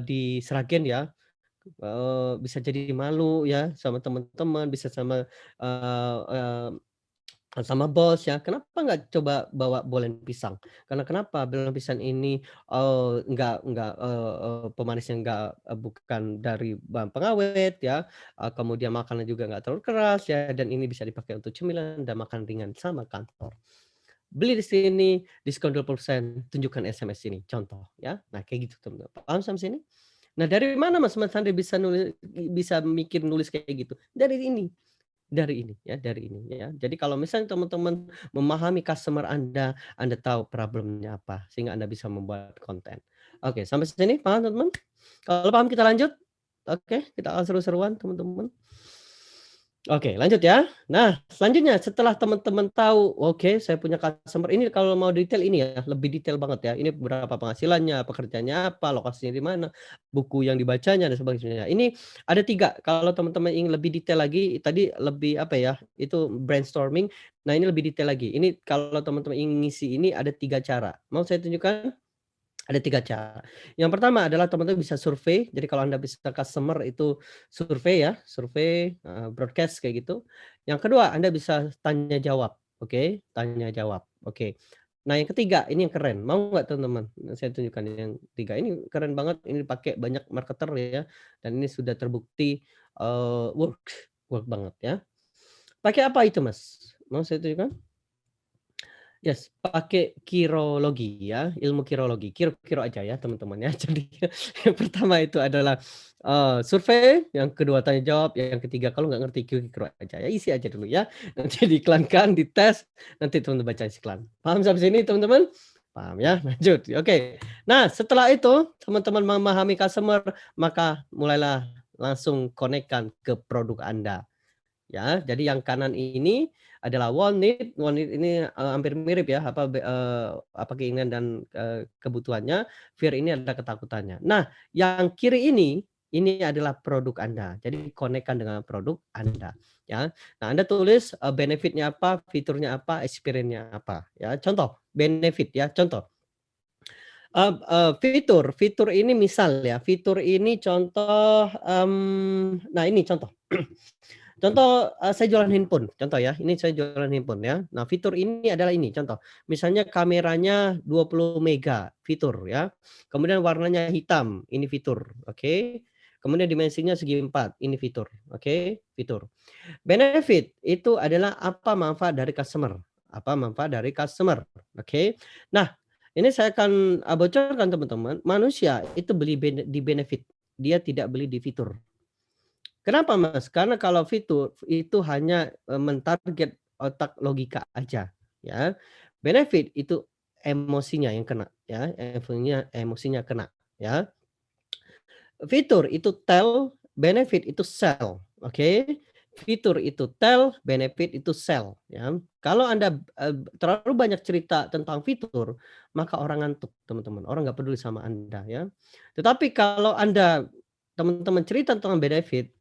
di Sragen ya, bisa jadi malu ya sama teman-teman, bisa sama, eee eee sama bos ya, kenapa nggak coba bawa bolen pisang? Karena kenapa? Bolen pisang ini, nggak, pemanisnya nggak, bukan dari bahan pengawet ya, kemudian makanan juga nggak terlalu keras ya, dan ini bisa dipakai untuk cemilan dan makan ringan sama kantor. Beli di sini, diskon 20%, tunjukkan SMS ini, contoh ya. Nah kayak gitu teman-teman, paham sampai sini? Nah dari mana Mas Andri bisa mikir nulis kayak gitu? Dari ini ya. Jadi kalau misalnya teman-teman memahami customer Anda, Anda tahu problemnya apa, sehingga Anda bisa membuat konten. Oke, sampai sini paham teman-teman? Kalau paham kita lanjut? Oke, kita akan seru-seruan teman-teman. Oke, lanjut ya. Nah, selanjutnya setelah teman-teman tahu, oke saya punya customer ini kalau mau detail ini ya, lebih detail banget ya. Ini berapa penghasilannya, pekerjaannya apa, lokasinya di mana, buku yang dibacanya dan sebagainya. Ini ada 3 kalau teman-teman ingin lebih detail lagi, tadi lebih apa ya, itu brainstorming. Nah, ini lebih detail lagi. Ini kalau teman-teman ingin ngisi ini ada 3 cara. Mau saya tunjukkan? Ada 3 cara. Yang pertama adalah teman-teman bisa survei, jadi kalau Anda bisa customer itu survei ya, survei, broadcast kayak gitu. Yang kedua Anda bisa tanya jawab, oke, tanya jawab, oke. Nah yang ketiga ini yang keren, mau nggak teman-teman? Saya tunjukkan yang 3 ini keren banget, ini dipakai banyak marketer ya, dan ini sudah terbukti, work banget ya. Pakai apa itu Mas? Mau saya tunjukkan? Yes, pakai kirologi ya, ilmu kirologi, kiro-kiro aja ya teman-teman ya. Jadi yang pertama itu adalah, survei, yang kedua tanya jawab, yang ketiga kalau nggak ngerti kiro-kiro aja ya, isi aja dulu ya. Nanti diiklankan, dites, nanti teman-teman baca iklan. Paham sampai sini teman-teman? Paham ya? Lanjut, oke. Nah setelah itu teman-teman memahami customer, maka mulailah langsung konekkan ke produk Anda. Ya, jadi yang kanan ini adalah want need ini, hampir mirip ya, apa keinginan dan, kebutuhannya, fear ini adalah ketakutannya. Nah, yang kiri ini adalah produk Anda, jadi konekkan dengan produk Anda, ya. Nah, Anda tulis, benefit-nya apa, fiturnya apa, experience-nya apa, ya. Contoh, benefit ya, contoh, fitur ini misal ya, fitur ini contoh, nah ini contoh. Contoh, saya jualan handphone, contoh ya, ini saya jualan handphone ya. Nah, fitur ini adalah ini, contoh. Misalnya kameranya 20 mega, fitur ya. Kemudian warnanya hitam, ini fitur, oke. Kemudian dimensinya segi 4, ini fitur, oke, fitur. Benefit itu adalah apa manfaat dari customer, apa manfaat dari customer, oke. Nah, ini saya akan, bocorkan teman-teman, manusia itu beli di benefit, dia tidak beli di fitur. Kenapa, Mas? Karena kalau fitur itu hanya, mentarget otak logika aja, ya. Benefit itu emosinya yang kena, ya, emosinya kena, ya. Fitur itu tell, benefit itu sell, oke? Fitur itu tell, benefit itu sell, ya. Kalau Anda, terlalu banyak cerita tentang fitur, maka orang ngantuk, teman-teman, orang nggak peduli sama Anda, ya. Tetapi kalau Anda, teman-teman cerita tentang benefit,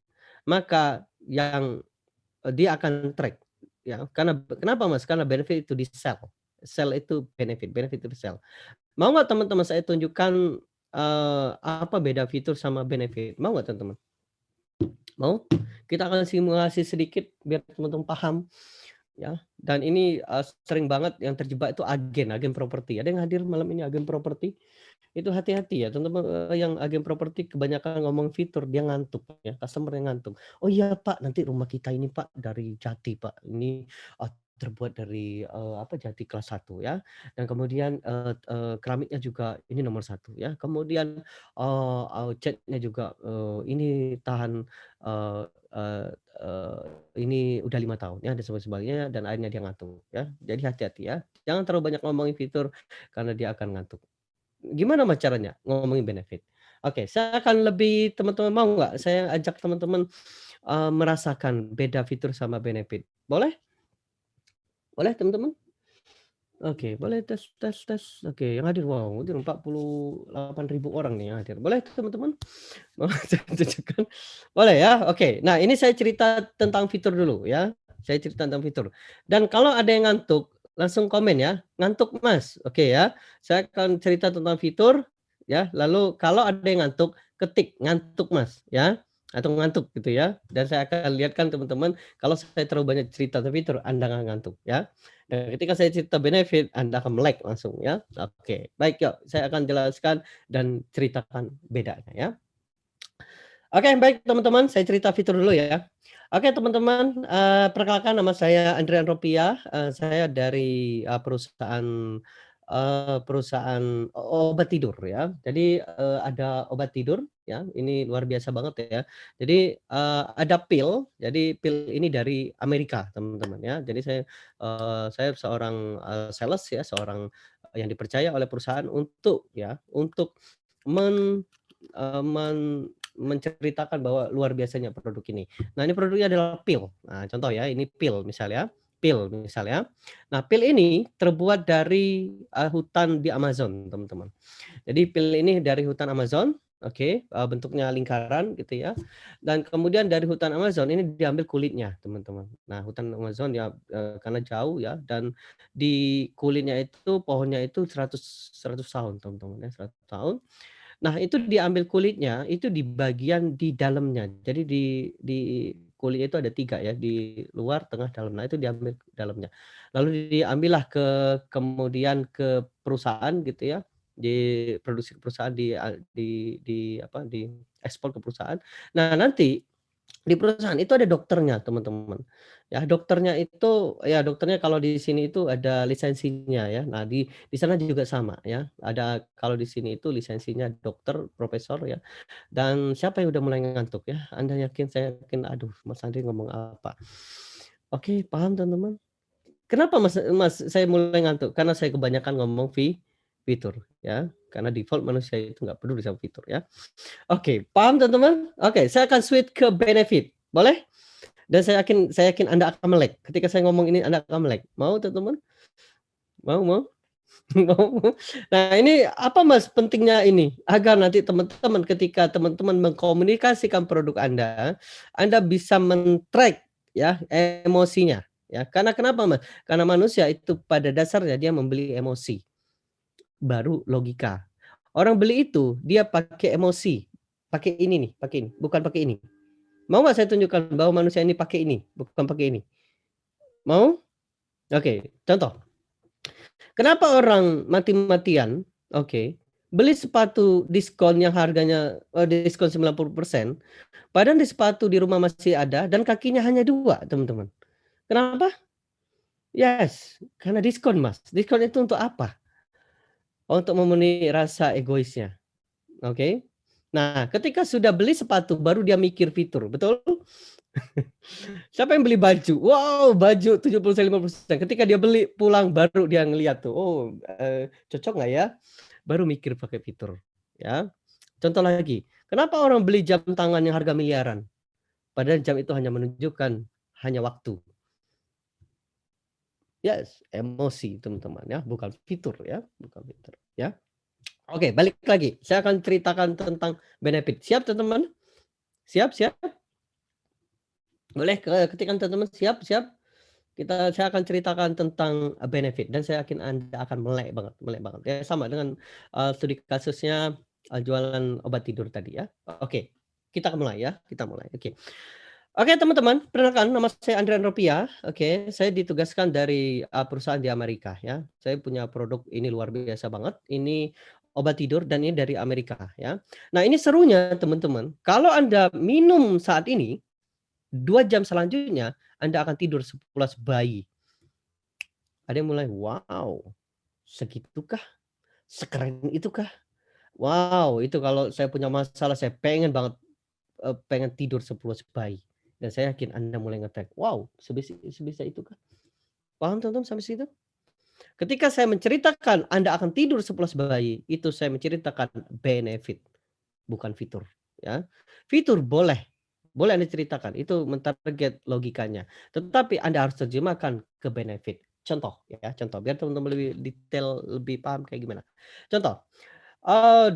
maka yang, dia akan track, ya. Karena kenapa, Mas? Karena benefit itu di-sell, sell itu benefit, benefit itu sell. Mau nggak teman-teman saya tunjukkan, apa beda fitur sama benefit? Mau nggak teman-teman? Mau? Kita akan simulasi sedikit biar teman-teman paham ya, dan ini, sering banget yang terjebak itu agen, agen properti. Ada yang hadir malam ini agen properti? Itu hati-hati ya teman-teman, yang agen properti kebanyakan ngomong fitur dia ngantuk ya, customer yang ngantuk. "Oh iya Pak, nanti rumah kita ini Pak dari jati Pak, ini, terbuat dari, apa, jati kelas 1 ya, dan kemudian, keramiknya juga ini nomor 1 ya, kemudian, catnya juga, ini tahan, eee eee eee, ini udah 5 tahun ya dan sebagainya dan akhirnya dia ngantuk ya. Jadi hati-hati ya, jangan terlalu banyak ngomongin fitur karena dia akan ngantuk. Gimana Mas caranya ngomongin benefit? Oke, saya akan lebih teman-teman mau nggak saya ajak teman-teman, merasakan beda fitur sama benefit? Boleh? Boleh teman-teman? Oke, boleh tes tes tes. Oke, yang hadir, wow, itu 48.000 orang nih yang hadir. Boleh teman-teman? Mau saya tunjukkan? Boleh ya? Oke. Nah, ini saya cerita tentang fitur dulu ya. Saya cerita tentang fitur. Dan kalau ada yang ngantuk, langsung komen ya, "Ngantuk Mas." Oke ya. Saya akan cerita tentang fitur ya, lalu kalau ada yang ngantuk, ketik, "Ngantuk Mas." Ya, atau ngantuk gitu ya. Dan saya akan lihatkan teman-teman kalau saya terlalu banyak cerita tentang fitur, Anda nggak ngantuk ya. Dan ketika saya cerita benefit, Anda akan melek langsung ya. Oke, baik yuk, saya akan jelaskan dan ceritakan bedanya ya. Oke, baik teman-teman, saya cerita fitur dulu ya. Oke teman-teman, perkenalkan nama saya Andrian Ropia, saya dari, perusahaan obat tidur ya. Jadi, ada obat tidur ya, ini luar biasa banget ya. Jadi, ada pil, jadi pil ini dari Amerika teman-teman ya. Jadi saya seorang, sales ya, seorang yang dipercaya oleh perusahaan untuk ya, untuk men eee, men menceritakan bahwa luar biasanya produk ini. Nah, ini produknya adalah pil. Nah, contoh ya, ini pil misalnya. Nah, pil ini terbuat dari, hutan di Amazon, teman-teman. Jadi pil ini dari hutan Amazon, oke, bentuknya lingkaran gitu ya, dan kemudian dari hutan Amazon ini diambil kulitnya, teman-teman. Nah, hutan Amazon ya, karena jauh ya, dan di kulitnya itu pohonnya itu 100 tahun, teman-teman ya, 100 tahun. Nah, itu diambil kulitnya, itu di bagian di dalamnya. Jadi di kulit itu ada 3 ya, di luar, tengah, dalam. Nah, itu diambil dalamnya. Lalu diambillah kemudian ke perusahaan gitu ya, diproduksi ke perusahaan, di apa, diekspor ke perusahaan. Nah, nanti di perusahaan itu ada dokternya, teman-teman. Ya, dokternya itu ya dokternya kalau di sini itu ada lisensinya ya. Nah, di sana juga sama ya. Ada kalau di sini itu lisensinya dokter, profesor ya. Dan siapa yang udah mulai ngantuk ya? Anda yakin, saya yakin, aduh Mas Andri ngomong apa? Oke, paham teman-teman? Kenapa Mas Mas saya mulai ngantuk? Karena saya kebanyakan ngomong fitur ya. Karena default manusia itu nggak peduli sama fitur ya. Oke, paham teman-teman? Oke, saya akan switch ke benefit, boleh? Dan saya yakin Anda akan melek. Ketika saya ngomong ini Anda akan melek. Mau teman-teman? Mau mau? Mau? Nah ini apa Mas pentingnya ini? Agar nanti teman-teman ketika teman-teman mengkomunikasikan produk Anda bisa men-track ya emosinya ya. Karena kenapa Mas? Karena manusia itu pada dasarnya dia membeli emosi, baru logika. Orang beli itu dia pakai emosi, pakai ini nih, pakai ini, bukan pakai ini. Mau nggak saya tunjukkan bahwa manusia ini pakai ini, bukan pakai ini? Mau? Oke, contoh. Kenapa orang mati-matian, oke, beli sepatu diskon yang harganya, diskon 90%, padahal di sepatu di rumah masih ada dan kakinya hanya 2, teman-teman. Kenapa? Yes, karena diskon, Mas. Diskon itu untuk apa? Untuk memenuhi rasa egoisnya, oke. Nah, ketika sudah beli sepatu baru dia mikir fitur, betul? Siapa yang beli baju? Wow, baju 70 50%. Ketika dia beli pulang baru dia ngelihat tuh, oh, cocok nggak ya? Baru mikir pakai fitur, ya. Contoh lagi, kenapa orang beli jam tangan yang harga miliaran? Padahal jam itu hanya menunjukkan hanya waktu. Yes, emosi teman-teman ya, bukan fitur ya, bukan fitur ya. Oke, balik lagi. Saya akan ceritakan tentang benefit. Siap teman-teman? Siap siap? Boleh ketikkan teman-teman, siap siap? Saya akan ceritakan tentang, benefit dan saya yakin Anda akan melek banget ya, sama dengan, studi kasusnya, jualan obat tidur tadi ya. Oke, kita mulai ya, kita mulai, oke. Oke teman-teman, perkenalkan nama saya Andrian Rupiah, oke, saya ditugaskan dari, perusahaan di Amerika ya. Saya punya produk ini luar biasa banget, ini obat tidur dan ini dari Amerika ya. Nah ini serunya teman-teman, kalau Anda minum saat ini, 2 jam selanjutnya Anda akan tidur sepulas bayi. Ada yang mulai, "Wow, segitukah? Sekeren itukah?" Wow, itu kalau saya punya masalah, saya pengen banget, pengen tidur sepulas bayi. Dan saya yakin Anda mulai nge-tag, "Wow, sebisa itukah?" Paham teman-teman sampai situ? Ketika saya menceritakan Anda akan tidur sepulas bayi, itu saya menceritakan benefit, bukan fitur, ya. Fitur boleh Anda ceritakan, itu mentarget logikanya. Tetapi Anda harus terjemahkan ke benefit. Contoh ya, contoh biar teman-teman lebih detail, lebih paham kayak gimana. Contoh,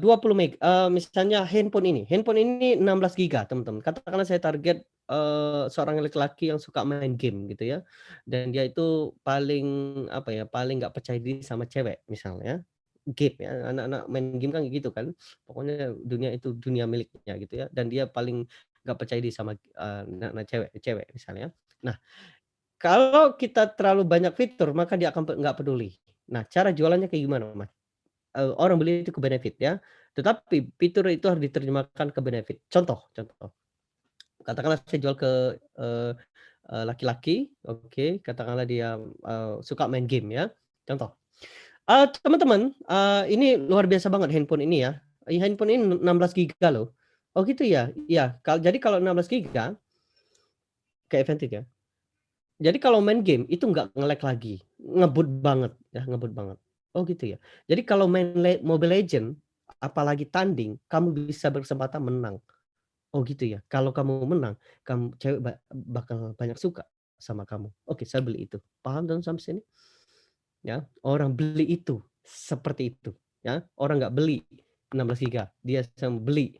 20 misalnya handphone ini 16 giga teman-teman. Katakanlah saya target, seorang laki-laki yang suka main game gitu ya, dan dia itu paling, apa ya, paling nggak percaya diri sama cewek misalnya, game ya, anak-anak main game kan gitu kan, pokoknya dunia itu dunia miliknya gitu ya, dan dia paling nggak percaya diri sama, anak-anak cewek cewek misalnya. Nah, kalau kita terlalu banyak fitur maka dia akan nggak peduli. Nah, cara jualannya kayak gimana Mas? Orang beli itu ke benefit ya, tetapi fitur itu harus diterjemahkan ke benefit. Contoh, katakanlah saya jual ke, eee eee, laki-laki, oke, katakanlah dia, suka main game ya, contoh. Teman-teman, ini luar biasa banget handphone ini ya, handphone ini 16 giga loh. Oh gitu ya? Iya, jadi kalau 16 giga, kayak Advantage ya, jadi kalau main game itu nggak nge-lag lagi, ngebut banget ya, ngebut banget. Oh gitu ya. Jadi kalau main Mobile Legend, apalagi tanding, kamu bisa berkesempatan menang. Oh gitu ya. Kalau kamu menang, cewek bakal banyak suka sama kamu. Oke, saya beli itu. Paham dong sampai sini? Ya, orang beli itu seperti itu, ya. Orang nggak beli 16 giga, dia beli,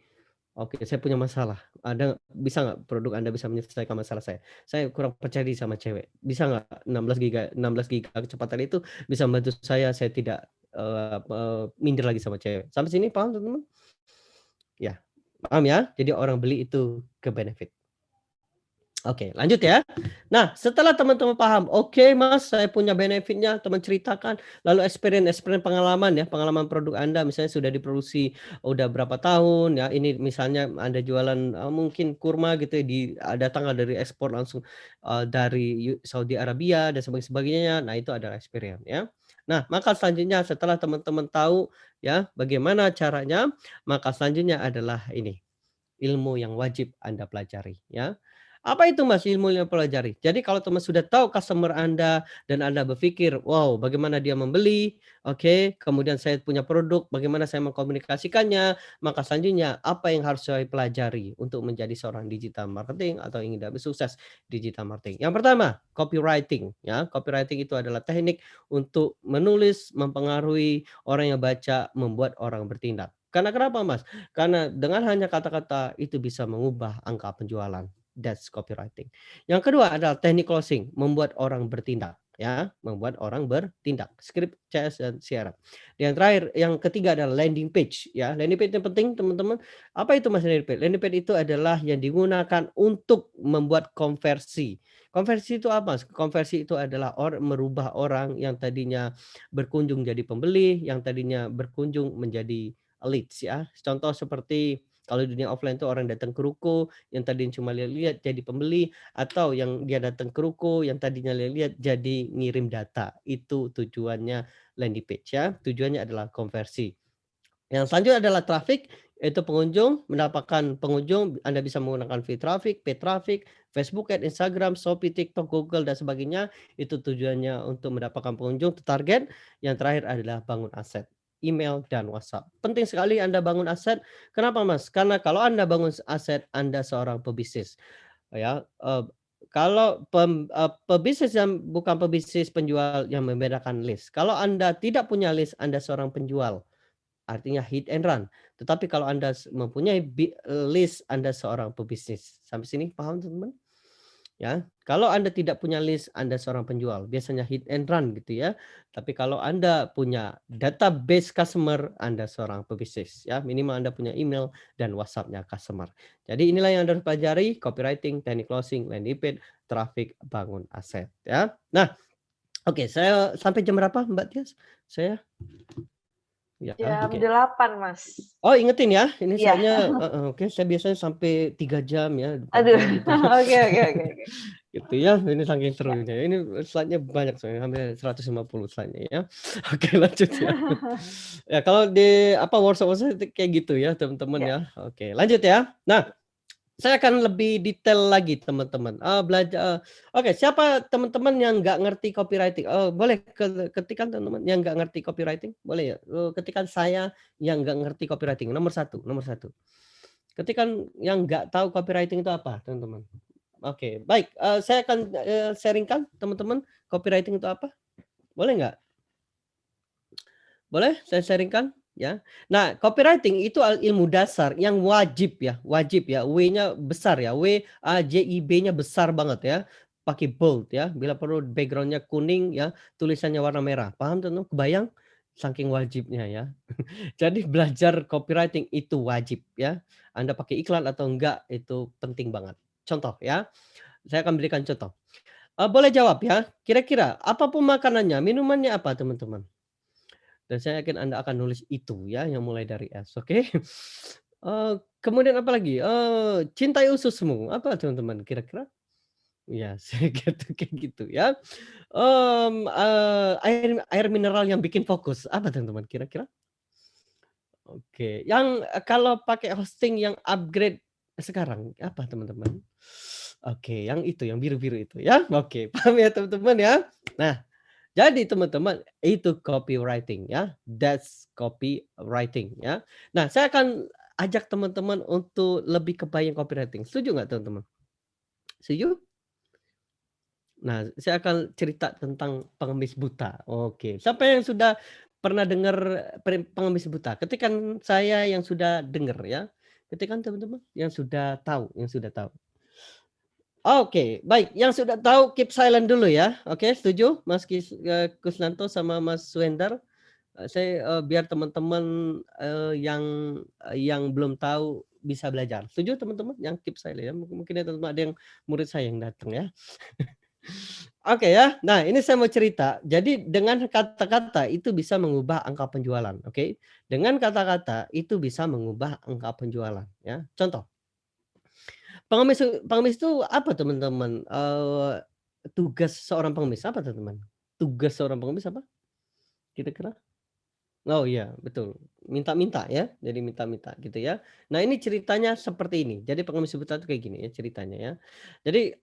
"Oke, saya punya masalah, bisa nggak produk Anda bisa menyelesaikan masalah saya? Saya kurang percaya diri sama cewek, bisa nggak 16 giga kecepatan itu bisa membantu saya tidak, minder lagi sama cewek." Sampai sini paham teman-teman? Ya, paham ya? Jadi orang beli itu ke benefit. Oke, lanjut ya. Nah, setelah teman-teman paham, "Oke Mas, saya punya benefitnya," teman ceritakan, lalu experience pengalaman ya, pengalaman produk Anda misalnya sudah diproduksi udah berapa tahun ya, ini misalnya Anda jualan, mungkin kurma gitu ya, datang dari ekspor langsung, dari Saudi Arabia dan sebagainya. Nah, itu adalah experience ya. Nah, maka selanjutnya setelah teman-teman tahu ya, bagaimana caranya, maka selanjutnya adalah ini, ilmu yang wajib Anda pelajari ya. Apa itu Mas ilmu yang pelajari? Jadi kalau teman sudah tahu customer Anda dan Anda berpikir, "Wow bagaimana dia membeli, oke, kemudian saya punya produk, bagaimana saya mengkomunikasikannya." Maka selanjutnya apa yang harus saya pelajari untuk menjadi seorang digital marketing atau ingin lebih sukses digital marketing? Yang pertama, copywriting ya. Copywriting itu adalah teknik untuk menulis, mempengaruhi orang yang baca, membuat orang bertindak. Karena kenapa Mas? Karena dengan hanya kata-kata itu bisa mengubah angka penjualan. That's copywriting. Yang kedua adalah teknik closing, membuat orang bertindak ya, membuat orang bertindak. Script, CS, dan CRM. Yang terakhir, yang ketiga adalah landing page ya. Landing page yang penting teman-teman. Apa itu Mas landing page? Landing page itu adalah yang digunakan untuk membuat konversi. Konversi itu apa? Konversi itu adalah merubah orang yang tadinya berkunjung jadi pembeli, yang tadinya berkunjung menjadi leads ya. Contoh seperti kalau di dunia offline itu orang datang ke ruko, yang tadinya cuma lihat-lihat jadi pembeli, atau yang dia datang ke ruko, yang tadinya lihat-lihat jadi ngirim data. Itu tujuannya landing page ya, tujuannya adalah konversi. Yang selanjutnya adalah traffic, Itu pengunjung mendapatkan pengunjung, Anda bisa menggunakan free traffic, paid traffic, Facebook Ads, Instagram, Shopee, TikTok, Google, dan sebagainya. Itu tujuannya untuk mendapatkan pengunjung target. Yang terakhir adalah bangun aset, email dan WhatsApp. Penting sekali Anda bangun aset. Kenapa, Mas? Karena kalau Anda bangun aset, Anda seorang pebisnis, ya. Kalau pebisnis yang bukan pebisnis penjual yang membedakan list. Kalau Anda tidak punya list, Anda seorang penjual. Artinya hit and run. Tetapi kalau Anda mempunyai list, Anda seorang pebisnis. Sampai sini paham teman-teman? Ya, kalau Anda tidak punya list, Anda seorang penjual. Biasanya hit and run gitu ya. Tapi kalau Anda punya database customer, Anda seorang pebisnis ya. Minimal Anda punya email dan WhatsApp-nya customer. Jadi inilah yang Anda harus pelajari, copywriting, teknik closing, landing page, traffic, bangun aset ya. Nah, oke, saya sampai jam berapa Mbak Tias? Saya ya, Jam oke. 8 Mas. Oh, ingetin ya, ini Iya. soalnya oke, saya biasanya sampai 3 jam ya, 4 Aduh, jam gitu. oke oke oke oke. Gitu ya, ini saking Ya. serunya. Ini slide-nya banyak soalnya, hampir 150 slide-nya ya. Oke, lanjut ya. Ya kalau di apa, workshop-workshop itu kayak gitu ya, teman-teman Ya. ya. Oke, lanjut ya. Nah, saya akan lebih detail lagi teman-teman, oke, siapa teman-teman yang nggak ngerti copywriting? Boleh ketikan teman-teman yang nggak ngerti copywriting, boleh ya? Ketikan saya yang nggak ngerti copywriting, nomor satu, nomor satu. Ketikan yang nggak tahu copywriting itu apa, teman-teman. Oke, baik, saya akan, sharing-kan teman-teman, copywriting itu apa, boleh nggak? Boleh saya sharing-kan? Ya. Nah, copywriting itu ilmu dasar yang wajib ya, W-nya besar ya, WAJIB-nya besar banget ya, pakai bold ya, bila perlu background-nya kuning ya, tulisannya warna merah. Paham teman-teman? Kebayang? Saking wajibnya ya. Jadi belajar copywriting itu wajib ya. Anda pakai iklan atau enggak itu penting banget. Contoh ya, saya akan berikan contoh. Boleh jawab ya, kira-kira apapun makanannya, minumannya apa teman-teman? Dan saya yakin Anda akan nulis itu ya, yang mulai dari S, oke? Kemudian apa lagi? Cintai ususmu, apa teman-teman kira-kira? Iya, saya gitu kayak gitu ya. Air air mineral yang bikin fokus, apa teman-teman kira-kira? Oke, yang, kalau pakai hosting yang upgrade sekarang, apa teman-teman? Oke, yang itu, yang biru-biru itu ya, oke, paham ya teman-teman ya? Nah, jadi teman-teman, itu copywriting ya, that's copywriting ya. Nah, saya akan ajak teman-teman untuk lebih kebayang copywriting, setuju nggak teman-teman? Setuju? Nah, saya akan cerita tentang pengemis buta. Oke, siapa yang sudah pernah dengar pengemis buta? Ketikan saya yang sudah dengar ya. Ketikan teman-teman yang sudah tahu, yang sudah tahu. Oke, baik, yang sudah tahu keep silent dulu ya. Oke, setuju Mas Kusnanto sama Mas Wendar? Saya, biar teman-teman, yang belum tahu bisa belajar. Setuju teman-teman yang keep silent ya? Mungkin ya teman-teman ada yang murid saya yang datang ya. Oke ya. Nah, ini saya mau cerita. Jadi dengan kata-kata itu bisa mengubah angka penjualan, oke? Dengan kata-kata itu bisa mengubah angka penjualan ya. Contoh, pengemis pengemis itu apa teman-teman? Tugas seorang pengemis apa teman-teman? Tugas seorang pengemis apa kira-kira? Oh iya, betul. Minta-minta ya, jadi minta-minta gitu ya. Nah ini ceritanya seperti ini, jadi pengemis buta itu kayak gini ya ceritanya ya. Jadi,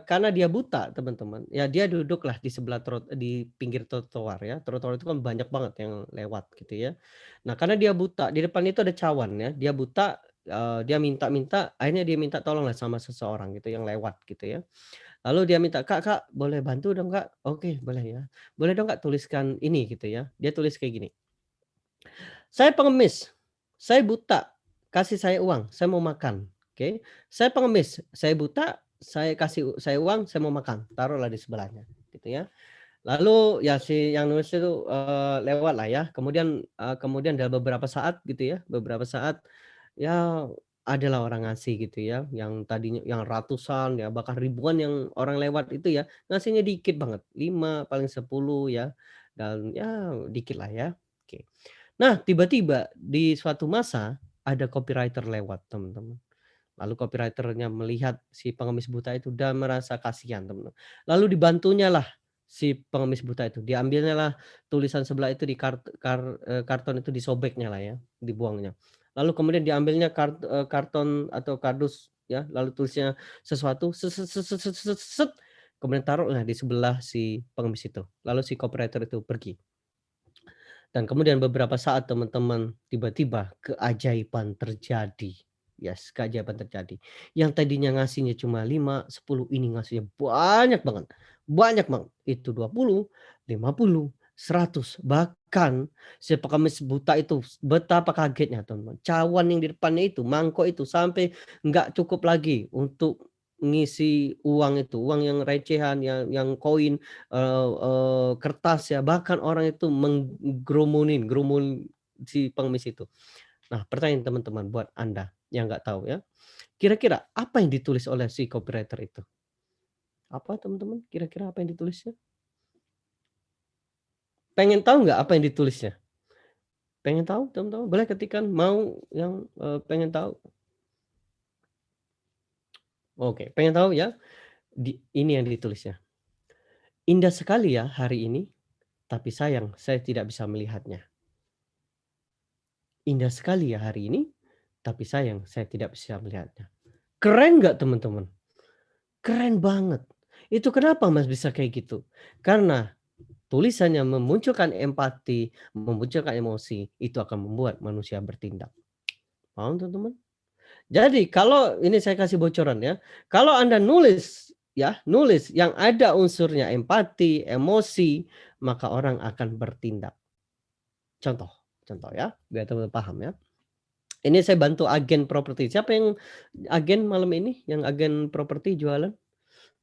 karena dia buta teman-teman, ya dia duduklah di sebelah di pinggir trotoar ya, trotoar itu kan banyak banget yang lewat gitu ya. Nah karena dia buta, di depan itu ada cawan ya, dia buta, dia minta-minta, akhirnya dia minta tolonglah sama seseorang gitu yang lewat gitu ya. Lalu dia minta, "Kak Kak, boleh bantu dong Kak?" "Oke boleh ya. Boleh dong Kak tuliskan ini," gitu ya. Dia tulis kayak gini, "Saya pengemis, saya buta, kasih saya uang, saya mau makan." Oke. "Saya pengemis, saya buta, saya kasih saya uang, saya mau makan." Taruhlah di sebelahnya, gitu ya. Lalu ya si yang nulis itu, lewat lah ya, kemudian dalam beberapa saat gitu ya, beberapa saat, ya adalah orang ngasih gitu ya, yang tadinya yang ratusan ya, bahkan ribuan yang orang lewat itu ya, ngasihnya dikit banget, 5 paling 10 ya, dan ya dikit lah ya, oke. Nah, tiba-tiba di suatu masa ada copywriter lewat, teman-teman. Lalu copywriter-nya melihat si pengemis buta itu dan merasa kasihan, teman-teman. Lalu dibantunyalah si pengemis buta itu, diambilnyalah tulisan sebelah itu di karton itu disobeknya lah ya, dibuangnya. lalu kemudian diambilnya karton atau kardus ya, lalu tulisnya sesuatu, kemudian taruhlah di sebelah si pengemis itu. Lalu si copywriter itu pergi. Dan kemudian beberapa saat teman-teman, tiba-tiba keajaiban terjadi. Yes, keajaiban terjadi. Yang tadinya ngasihnya cuma 5, 10, ini ngasihnya banyak banget. Banyak banget. Itu 20, 50, 100. Bahkan si pengemis buta itu betapa kagetnya teman-teman. Cawan yang di depannya itu, mangkok itu sampai nggak cukup lagi untuk ngisi uang itu, uang yang recehan, yang koin, kertas ya, bahkan orang itu gerumul si pengemis itu. Nah, pertanyaan teman-teman buat Anda yang nggak tahu ya, kira-kira apa yang ditulis oleh si copywriter itu? Apa teman-teman, kira-kira apa yang ditulisnya? Pengen tahu nggak apa yang ditulisnya? Pengen tahu teman-teman? Boleh ketikkan mau yang, pengen tahu? Oke, pengen tahu ya? Ini yang ditulisnya, "Indah sekali ya hari ini, tapi sayang saya tidak bisa melihatnya. Indah sekali ya hari ini, tapi sayang saya tidak bisa melihatnya." Keren nggak teman-teman? Keren banget. Itu kenapa Mas bisa kayak gitu? Karena tulisannya memunculkan empati, memunculkan emosi, itu akan membuat manusia bertindak. Paham teman-teman? Jadi kalau ini saya kasih bocoran ya, kalau Anda nulis ya, nulis yang ada unsurnya empati, emosi, maka orang akan bertindak. Contoh contoh ya, biar teman-teman paham ya. Ini saya bantu agen properti. Siapa yang agen malam ini? Yang agen properti jualan?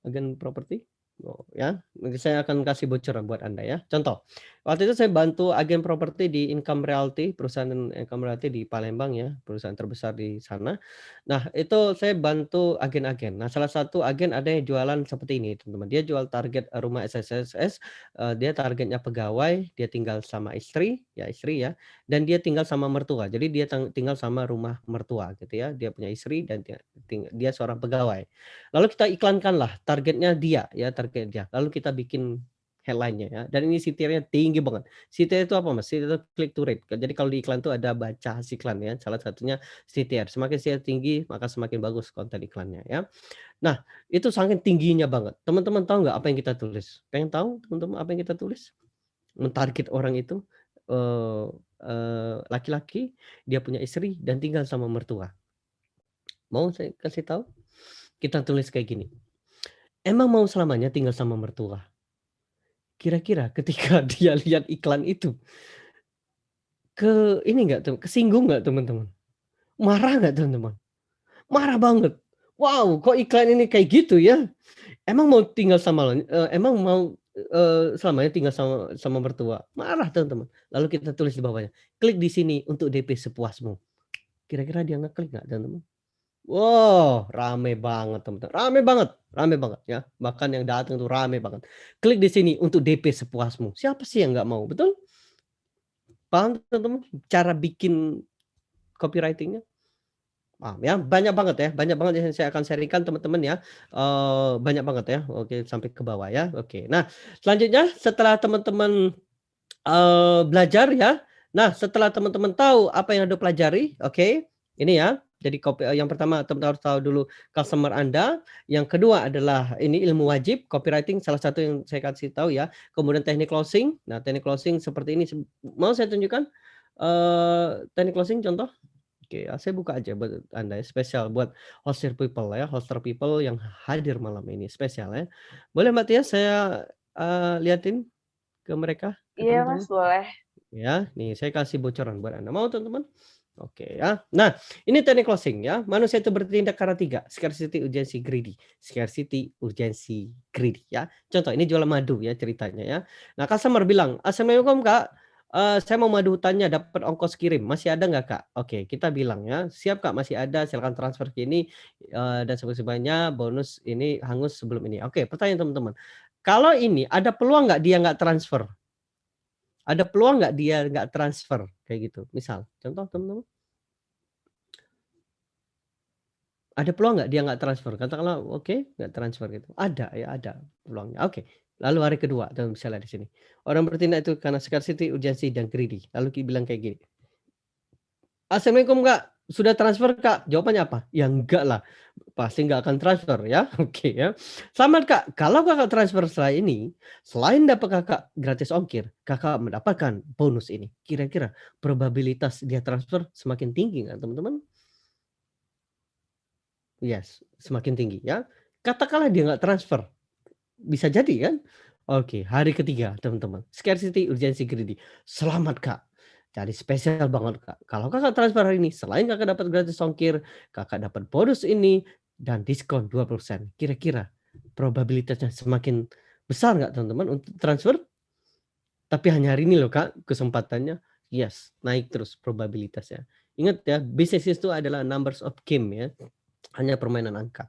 Agen properti? Oh, ya, nanti saya akan kasih bocoran buat Anda ya. Contoh, waktu itu saya bantu agen properti di Income Realty, perusahaan Income Realty di Palembang ya, perusahaan terbesar di sana. Nah, itu saya bantu agen-agen. Nah, salah satu agen ada yang jualan seperti ini, teman-teman. Dia jual target rumah SSSS, dia targetnya pegawai, dia tinggal sama istri ya, dan dia tinggal sama mertua. Jadi dia tinggal sama rumah mertua gitu ya. Dia punya istri dan dia seorang pegawai. Lalu kita iklankanlah targetnya dia ya, target dia. Lalu kita bikin headline-nya ya, dan ini CTR-nya tinggi banget. CTR itu apa Mas? CTR itu click to rate. Jadi kalau di iklan itu ada baca hasil iklan ya, salah satunya CTR. Semakin CTR tinggi, maka semakin bagus konten iklannya ya. Nah, itu saking tingginya banget. Teman-teman tahu nggak apa yang kita tulis? Pengen tahu teman-teman apa yang kita tulis? Mentarget orang itu, eee laki-laki, dia punya istri dan tinggal sama mertua. Mau saya kasih tahu? Kita tulis kayak gini, "Emang mau selamanya tinggal sama mertua?" Kira-kira ketika dia lihat iklan itu, ini nggak tuh, kesinggung nggak teman-teman? Marah nggak teman-teman? Marah banget. "Wow, kok iklan ini kayak gitu ya? Emang mau tinggal emang mau, selamanya tinggal sama mertua?" Marah teman-teman. Lalu kita tulis di bawahnya, "Klik di sini untuk DP sepuasmu." Kira-kira dia ngeklik nggak teman-teman? Wow, rame banget teman-teman, rame banget ya, bahkan yang datang tuh rame banget. Klik di sini untuk DP sepuasmu. Siapa sih yang nggak mau, betul? Paham teman-teman cara bikin copywriting-nya? Paham ya? Banyak banget yang saya akan sharing-kan teman-teman ya, banyak banget ya, oke sampai ke bawah ya, oke. Nah, selanjutnya setelah teman-teman, belajar ya, nah setelah teman-teman tahu apa yang Anda pelajari, oke, ini ya, jadi yang pertama teman-teman harus tahu dulu customer Anda, yang kedua adalah ini ilmu wajib copywriting salah satu yang saya kasih tahu ya, kemudian teknik closing. Nah, teknik closing seperti ini mau saya tunjukkan, teknik closing contoh? Oke, saya buka aja buat Anda ya, spesial buat hoster people yang hadir malam ini, spesial ya. Boleh Mbak Tia saya, liatin ke mereka, ke Iya Mas, teman-teman? boleh. Ya, nih saya kasih bocoran buat Anda, mau teman-teman? Oke ya. Nah, ini teknik closing ya, manusia itu bertindak karena 3, scarcity, urgency, greedy. Scarcity, urgency, greedy ya. Contoh, ini jualan madu ya ceritanya ya. Nah, customer bilang, "Assalamualaikum Kak, saya mau madu hutannya dapat ongkos kirim, masih ada nggak Kak?" Oke, kita bilang ya, "Siap Kak, masih ada, silakan transfer ke ini, dan sebanyak bonus ini hangus sebelum ini." Oke, pertanyaan teman-teman, kalau ini ada peluang nggak dia nggak transfer? Ada peluang nggak dia nggak transfer? Kayak gitu, misal, contoh teman-teman. Ada peluang nggak dia nggak transfer? Katakanlah oke, nggak transfer gitu. Ada ya, ada peluangnya. Oke. Lalu hari kedua, dan bisa lihat di sini. Orang bertindak itu karena scarcity, urgency, dan greedy. Lalu bilang kayak gini. Assalamualaikum Kak, sudah transfer Kak? Jawabannya apa? Ya enggak lah, pasti nggak akan transfer ya, oke ya. Selamat Kak, kalau Kakak transfer setelah ini, selain dapat Kakak gratis ongkir, Kakak mendapatkan bonus ini. Kira-kira probabilitas dia transfer semakin tinggi nggak teman-teman? Yes, semakin tinggi ya. Katakanlah dia nggak transfer, bisa jadi kan? Oke, hari ketiga teman-teman, scarcity, urgency, greedy. Selamat Kak, jadi spesial banget Kak. Kalau Kakak transfer hari ini, selain Kakak dapat gratis ongkir, Kakak dapat bonus ini dan diskon 20%. Kira-kira probabilitasnya semakin besar nggak teman-teman untuk transfer? Tapi hanya hari ini loh Kak, kesempatannya. Yes, naik terus probabilitasnya. Ingat ya, bisnis itu adalah numbers of game ya. Hanya permainan angka.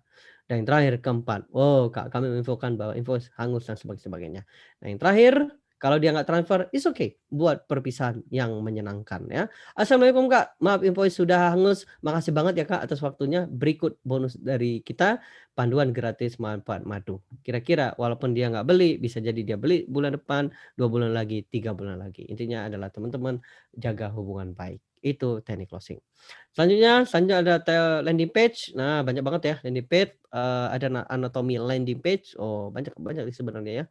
Dan yang terakhir, keempat, oh Kak, kami menginfokan bahwa info hangus dan sebagainya. Nah yang terakhir, kalau dia nggak transfer, it's okay, buat perpisahan yang menyenangkan ya. Assalamualaikum Kak, maaf info sudah hangus, makasih banget ya Kak atas waktunya. Berikut bonus dari kita, panduan gratis manfaat madu. Kira-kira walaupun dia nggak beli, bisa jadi dia beli bulan depan, 2 bulan lagi, 3 bulan lagi. Intinya adalah teman-teman jaga hubungan baik. Itu teknik closing. Selanjutnya ada landing page. Nah, banyak banget ya landing page, ada anatomi landing page. Oh, banyak banyak sih sebenarnya ya.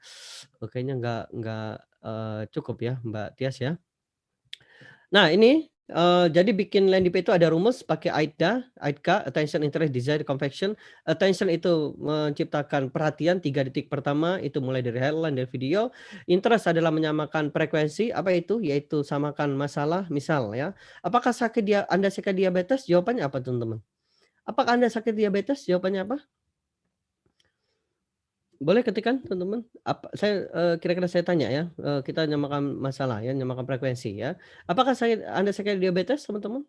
Oh, kayaknya nggak, cukup ya, Mbak Tias ya. Nah ini, jadi bikin landing page itu ada rumus pakai AIDA, attention, interest, desire, convection. Attention itu menciptakan perhatian 3 detik pertama, itu mulai dari headline, dari video. Interest adalah menyamakan frekuensi, apa itu? Yaitu samakan masalah, misal ya, apakah Anda sakit diabetes? Jawabannya apa teman-teman? Apakah Anda sakit diabetes? Jawabannya apa? Boleh ketikkan teman-teman, kira-kira saya tanya ya, kita nyamakan masalah ya, nyamakan frekuensi ya. Apakah Anda sakit diabetes teman-teman?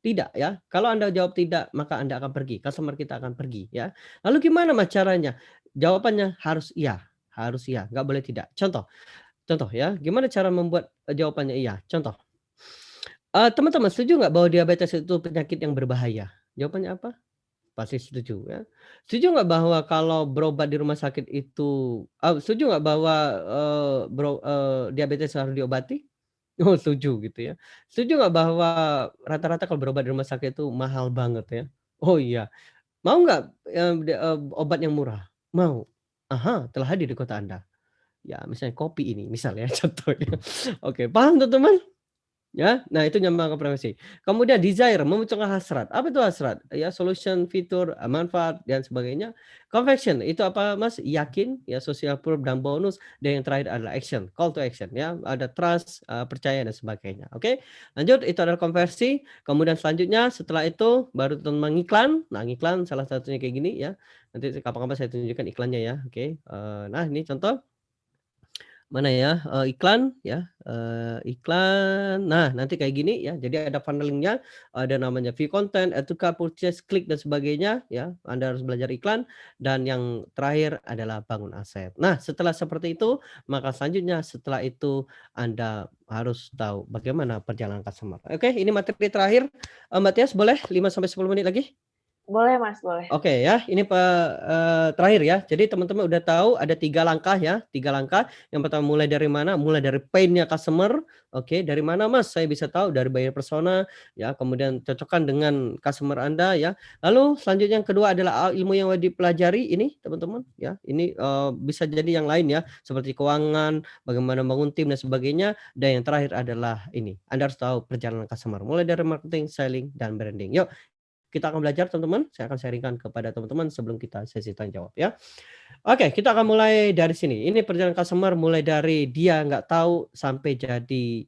Tidak ya. Kalau Anda jawab tidak, maka Anda akan pergi, customer kita akan pergi ya. Lalu gimana Mas caranya? Jawabannya harus iya, nggak boleh tidak. Contoh contoh ya, gimana cara membuat, jawabannya iya? Contoh, teman-teman setuju nggak bahwa diabetes itu penyakit yang berbahaya? Jawabannya apa? Pasti setuju ya. Setuju nggak bahwa kalau berobat di rumah sakit itu setuju nggak bahwa, diabetes harus diobati? Oh setuju gitu ya. Setuju nggak bahwa rata-rata kalau berobat di rumah sakit itu mahal banget ya? Oh iya. Mau nggak, obat yang murah? Mau. Aha, telah hadir di kota Anda. Ya misalnya kopi ini misal ya contohnya. Oke paham teman-teman? Ya, nah itu nyambung ke preferensi. Kemudian desire, memunculkan hasrat. Apa itu hasrat? Ya, solution, fitur, manfaat dan sebagainya. Conviction, itu apa Mas? Yakin, ya social proof dan bonus. Dan yang terakhir adalah action, call to action ya. Ada trust, percaya dan sebagainya. Oke. Lanjut, itu adalah konversi. Kemudian selanjutnya setelah itu baru teman mengiklan. Nah, ngiklan salah satunya kayak gini ya. Nanti kapan-kapan saya tunjukkan iklannya ya. Oke. Nah, ini contoh mana ya, iklan ya, iklan. Nah, nanti kayak gini ya, jadi ada funnel-nya, ada namanya view content, add to cart, purchase, klik dan sebagainya ya. Anda harus belajar iklan dan yang terakhir adalah bangun aset. Nah, setelah seperti itu, maka selanjutnya setelah itu Anda harus tahu bagaimana perjalanan customer. Oke, ini materi terakhir, Mbak Tias boleh 5 sampai 10 menit lagi? Boleh Mas, boleh. Oke ya, ini terakhir ya. Jadi teman-teman udah tahu ada 3 langkah ya, 3 langkah. Yang pertama mulai dari mana? Mulai dari pain-nya customer. Oke, dari mana Mas? Saya bisa tahu dari buyer persona ya, kemudian cocokkan dengan customer Anda ya. Lalu selanjutnya yang kedua adalah ilmu yang wajib dipelajari ini teman-teman ya. Ini, bisa jadi yang lain ya, seperti keuangan, bagaimana bangun tim dan sebagainya. Dan yang terakhir adalah ini, Anda harus tahu perjalanan customer, mulai dari marketing, selling, dan branding. Yuk kita akan belajar teman-teman, saya akan sharingkan kepada teman-teman sebelum kita sesi tanya jawab ya. Oke, kita akan mulai dari sini. Ini perjalanan customer mulai dari dia nggak tahu sampai jadi,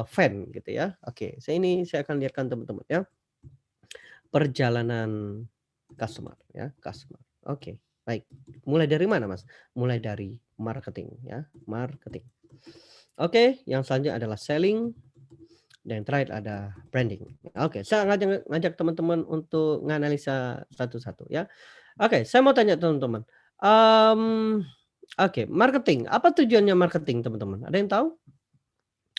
fan gitu ya. Oke, saya akan lihatkan teman-teman ya. Perjalanan customer ya, customer. Oke, baik. Mulai dari mana Mas? Mulai dari marketing ya, marketing. Oke, yang selanjutnya adalah selling. Dan yang terakhir ada branding. Oke, saya ngajak teman-teman untuk menganalisa satu-satu ya. Oke, saya mau tanya teman-teman, oke, marketing, apa tujuannya marketing teman-teman? Ada yang tahu?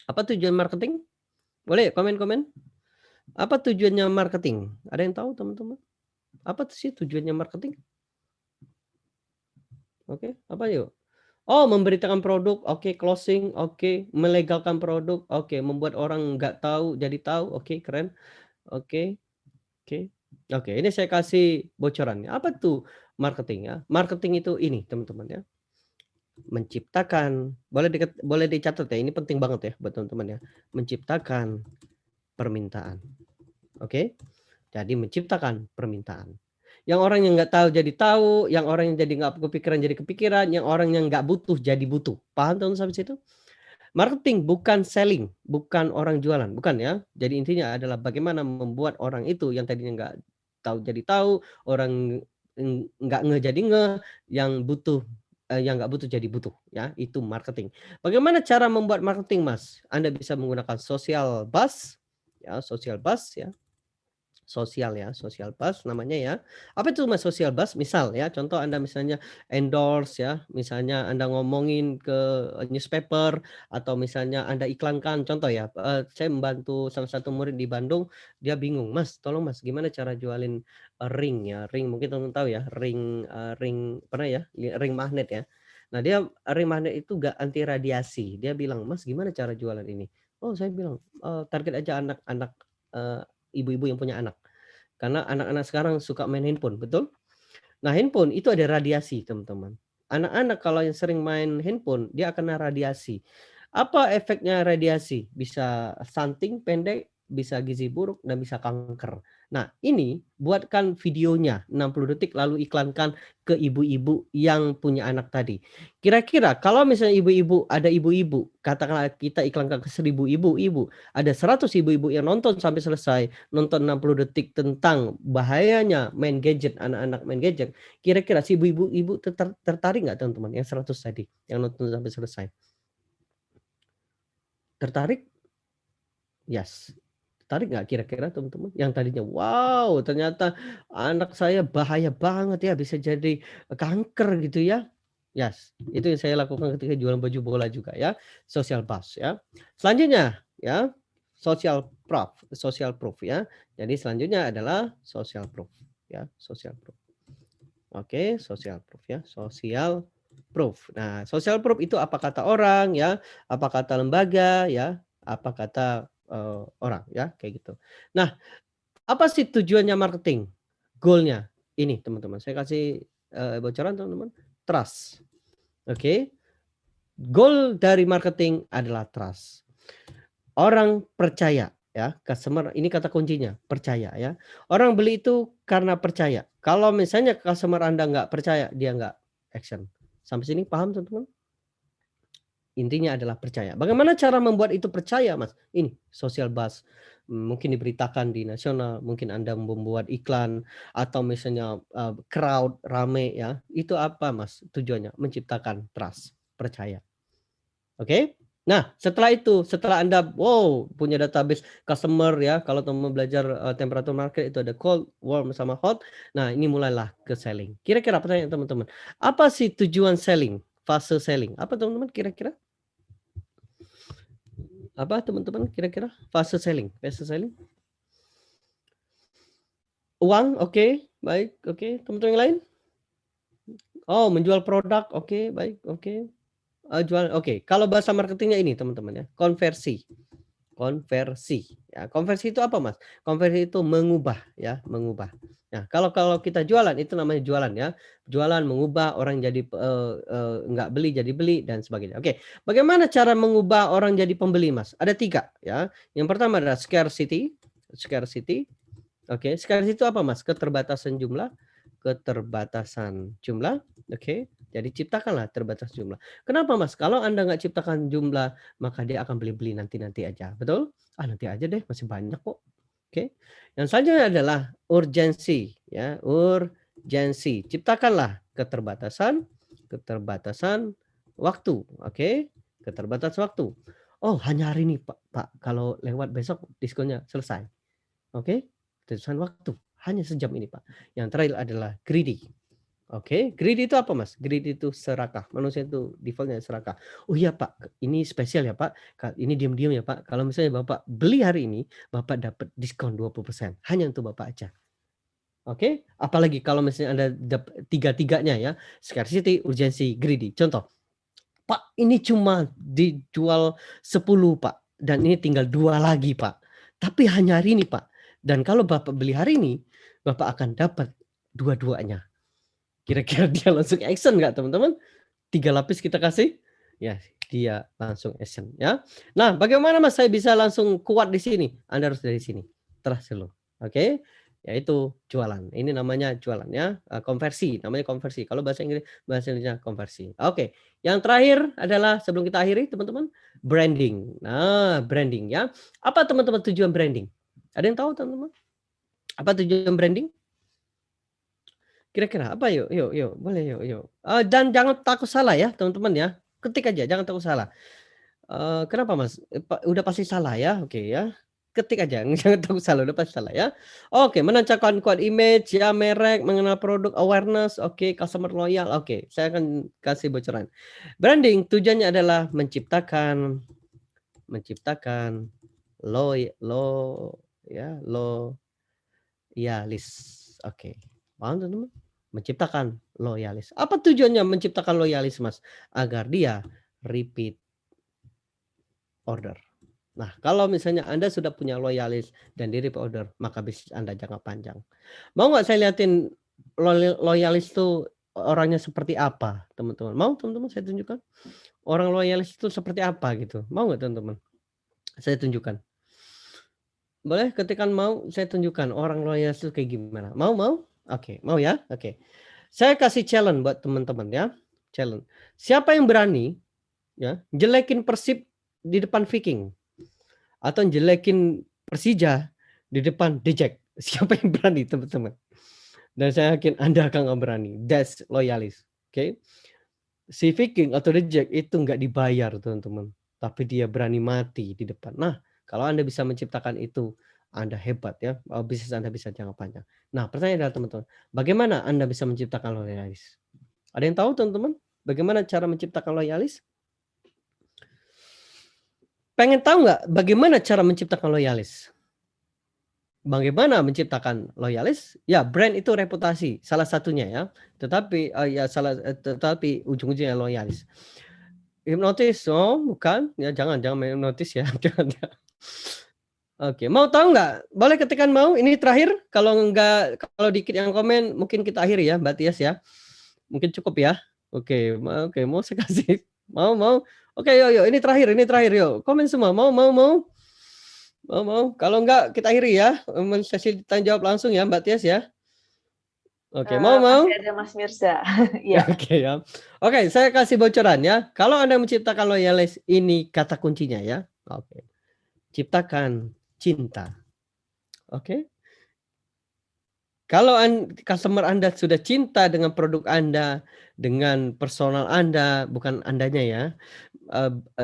Apa tujuan marketing? Boleh komen-komen. Apa tujuannya marketing? Ada yang tahu teman-teman? Apa sih tujuannya marketing? Oke, apa yuk? Oh, memberitakan produk, oke, closing, oke, melegalkan produk, oke, membuat orang nggak tahu jadi tahu, oke, keren. Oke oke oke, ini saya kasih bocorannya. Apa tuh marketing ya? Marketing itu ini teman-teman ya, menciptakan boleh dicatat ya, ini penting banget ya buat teman-teman ya, menciptakan permintaan, oke? Jadi menciptakan permintaan. Yang orang yang nggak tahu jadi tahu, yang orang yang jadi nggak kepikiran jadi kepikiran, yang orang yang nggak butuh jadi butuh. Paham teman sampai situ? Marketing bukan selling, bukan orang jualan, bukan ya. Jadi intinya adalah bagaimana membuat orang itu yang tadinya nggak tahu jadi tahu, orang nggak ngeh jadi ngeh, yang butuh yang nggak butuh jadi butuh ya, itu marketing. Bagaimana cara membuat marketing, Mas? Anda bisa menggunakan social buzz ya, social buzz namanya ya. Apa itu Mas social buzz? Misal ya, contoh Anda misalnya endorse ya, misalnya Anda ngomongin ke newspaper atau misalnya Anda iklankan, contoh ya, saya membantu salah satu murid di Bandung, dia bingung, "Mas, tolong Mas, gimana cara jualin, ring ya?" Ring mungkin teman-teman tahu ya, ring pernah ya, ring magnet ya. Nah, dia ring magnet itu nggak anti radiasi. Dia bilang, "Mas, gimana cara jualan ini?" Oh, saya bilang, "Target aja anak-anak, ibu-ibu yang punya anak." Karena anak-anak sekarang suka main handphone, betul? Nah, handphone itu ada radiasi, teman-teman. Anak-anak kalau yang sering main handphone, dia kena radiasi. Apa efeknya radiasi? Bisa stunting pendek, bisa gizi buruk, dan bisa kanker. Nah, ini buatkan videonya 60 detik lalu iklankan ke ibu-ibu yang punya anak tadi. Kira-kira kalau misalnya ada ibu-ibu, katakanlah kita iklankan ke 1000 ibu-ibu, ada 100 ibu-ibu yang nonton sampai selesai, nonton 60 detik tentang bahayanya main gadget, anak-anak main gadget, kira-kira si ibu-ibu tertarik nggak teman-teman yang 100 tadi, yang nonton sampai selesai? Tertarik? Yes. Tertarik nggak kira-kira teman-teman? Yang tadinya, "Wow, ternyata anak saya bahaya banget ya, bisa jadi kanker," gitu ya. Yes, itu yang saya lakukan ketika jualan baju bola juga ya, social buzz ya. Selanjutnya ya, social proof ya. Jadi selanjutnya adalah social proof ya, social proof. Oke, social proof ya, social proof. Nah, social proof itu apa kata orang ya, apa kata lembaga ya, apa kata, orang ya, kayak gitu. Nah, apa sih tujuannya marketing? Goal-nya ini teman-teman, saya kasih, bocoran teman-teman, trust. Oke, goal dari marketing adalah trust. Orang percaya ya, customer ini kata kuncinya, percaya ya. Orang beli itu karena percaya. Kalau misalnya customer Anda nggak percaya, dia nggak action. Sampai sini paham teman-teman? Intinya adalah percaya. Bagaimana cara membuat itu percaya, Mas? Ini social buzz, mungkin diberitakan di nasional, mungkin Anda membuat iklan atau misalnya, crowd rame ya. Itu apa, Mas, tujuannya? Menciptakan trust, percaya. Oke? Nah, setelah itu, setelah Anda, wow, punya database customer ya, kalau teman belajar, temperatur market itu ada cold, warm, sama hot. Nah, ini mulailah ke selling. Kira-kira pertanyaan teman-teman, apa sih tujuan selling, fase selling? Apa teman-teman kira-kira? Apa teman-teman kira-kira fase selling? Uang, oke, baik, oke. Teman-teman yang lain? Oh, menjual produk, oke, baik, oke. Jual oke. Kalau bahasa marketingnya ini teman-teman ya, konversi. Konversi, ya. Konversi itu apa, Mas? Konversi itu mengubah ya, mengubah. Nah, kalau kalau kita jualan itu namanya jualan ya. Jualan mengubah orang jadi, nggak beli jadi beli dan sebagainya. Oke, bagaimana cara mengubah orang jadi pembeli, Mas? Ada 3 ya. Yang pertama adalah scarcity scarcity, oke. Scarcity itu apa, Mas? Keterbatasan jumlah, oke. Jadi ciptakanlah terbatas jumlah. Kenapa, Mas? Kalau Anda nggak ciptakan jumlah, maka dia akan beli-beli nanti-nanti aja, betul? "Ah, nanti aja deh, masih banyak kok." Oke. Yang selanjutnya adalah urgensi, ya, urgensi. Ciptakanlah keterbatasan waktu, oke. Keterbatasan waktu. "Oh, hanya hari ini, Pak. Kalau lewat besok diskonnya selesai." Oke, keterbatasan waktu, hanya sejam ini, Pak. Yang terakhir adalah greedy. Oke, greedy itu apa, Mas? Greedy itu serakah, manusia itu default-nya serakah. "Oh iya, Pak, ini spesial ya, Pak, ini diam-diam ya, Pak, kalau misalnya Bapak beli hari ini, Bapak dapat diskon 20%, hanya untuk Bapak aja." Oke, apalagi kalau misalnya Anda tiga-tiganya ya, scarcity, urgency, greedy. Contoh, "Pak, ini cuma dijual 10 Pak, dan ini tinggal 2 lagi, Pak. Tapi hanya hari ini, Pak. Dan kalau Bapak beli hari ini, Bapak akan dapat dua-duanya. Kira-kira dia langsung action nggak teman-teman? 3 lapis kita kasih, ya dia langsung action ya. Nah, bagaimana Mas saya bisa langsung kuat di sini? Anda harus dari sini, trust dulu, oke? Yaitu jualan, ini namanya jualan ya, konversi, namanya konversi. Kalau bahasa Inggrisnya konversi. Oke, yang terakhir adalah sebelum kita akhiri teman-teman, branding. Nah, branding ya. Apa teman-teman tujuan branding? Ada yang tahu teman-teman? Apa tujuan branding? Kira-kira apa yuk yuk yuk, boleh yuk yuk. Dan jangan takut salah ya teman-teman ya, ketik aja jangan takut salah. Kenapa Mas? Udah pasti salah ya? Oke ya, ketik aja jangan takut salah, udah pasti salah ya. Oke, menancapkan kuat image ya, merek, mengenal produk, awareness, oke, customer loyal, oke. Saya akan kasih bocoran. Branding tujuannya adalah menciptakan loy lo ya, loyalis. Oke, paham teman-teman? Menciptakan loyalis. Apa tujuannya menciptakan loyalis, Mas? Agar dia repeat order. Nah, kalau misalnya Anda sudah punya loyalis dan di repeat order, maka bisnis Anda jangka panjang. Mau nggak saya liatin loyalis itu orangnya seperti apa, teman-teman? Mau teman-teman saya tunjukkan? Orang loyalis itu seperti apa gitu? Mau nggak teman-teman? Saya tunjukkan. Boleh ketikan mau saya tunjukkan orang loyalis itu kayak gimana. Mau mau? Oke, mau ya? Oke. Saya kasih challenge buat teman-teman ya, challenge. Siapa yang berani ya jelekin Persib di depan Viking atau jelekin Persija di depan The Jack? Siapa yang berani teman-teman? Dan saya yakin Anda akan nggak berani. That's loyalis. Oke. Si Viking atau The Jack itu nggak dibayar teman-teman, tapi dia berani mati di depan. Nah, kalau Anda bisa menciptakan itu, Anda hebat ya, bisnis Anda bisa jangka panjang. Nah, pertanyaan adalah teman-teman, bagaimana Anda bisa menciptakan loyalis? Ada yang tahu teman-teman, bagaimana cara menciptakan loyalis? Pengen tahu nggak bagaimana cara menciptakan loyalis? Bagaimana menciptakan loyalis? Ya, brand itu reputasi, salah satunya ya. Tetapi tetapi ujung-ujungnya loyalis. Hipnotis? Oh, bukan. Ya jangan main hipnotis ya. Jangan. Oke, mau tahu nggak? Boleh ketikkan mau. Ini terakhir. Kalau enggak, kalau dikit yang komen, mungkin kita akhiri ya, Mbak Tias ya. Mungkin cukup ya. Oke, oke, mau saya kasih. Mau. Oke, yuk. Ini terakhir yuk. Komen semua. Mau. Kalau enggak, kita akhiri ya. Sesi tanya jawab langsung ya, Mbak Tias ya. Oke, mau. Masih ada Mas Mirza. Ya. Oke ya. Oke, saya kasih bocoran ya. Kalau Anda menciptakan loyalis, ini kata kuncinya ya. Oke. Ciptakan cinta. Oke. Kalau customer Anda sudah cinta dengan produk Anda, dengan personal Anda, bukan Andanya ya,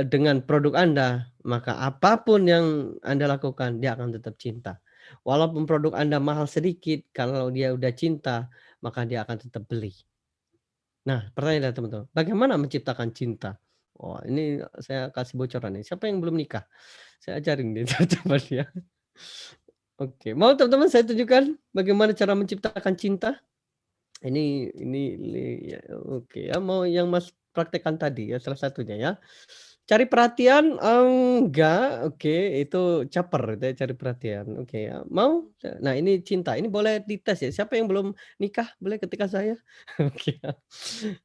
dengan produk Anda, maka apapun yang Anda lakukan, dia akan tetap cinta. Walaupun produk Anda mahal sedikit, kalau dia udah cinta, maka dia akan tetap beli. Nah, pertanyaan teman-teman, bagaimana menciptakan cinta? Oh, ini saya kasih bocoran nih. Siapa yang belum nikah? Saya ajarin deh teman-teman ya. Oke, mau teman-teman saya tunjukkan bagaimana cara menciptakan cinta? Ini ya, oke ya, mau yang Mas praktekkan tadi ya, salah satunya ya. Cari perhatian, enggak, oke, itu caper itu ya, cari perhatian, oke ya. Mau? Nah ini cinta, ini boleh dites ya, siapa yang belum nikah boleh ketika saya? Oke ya.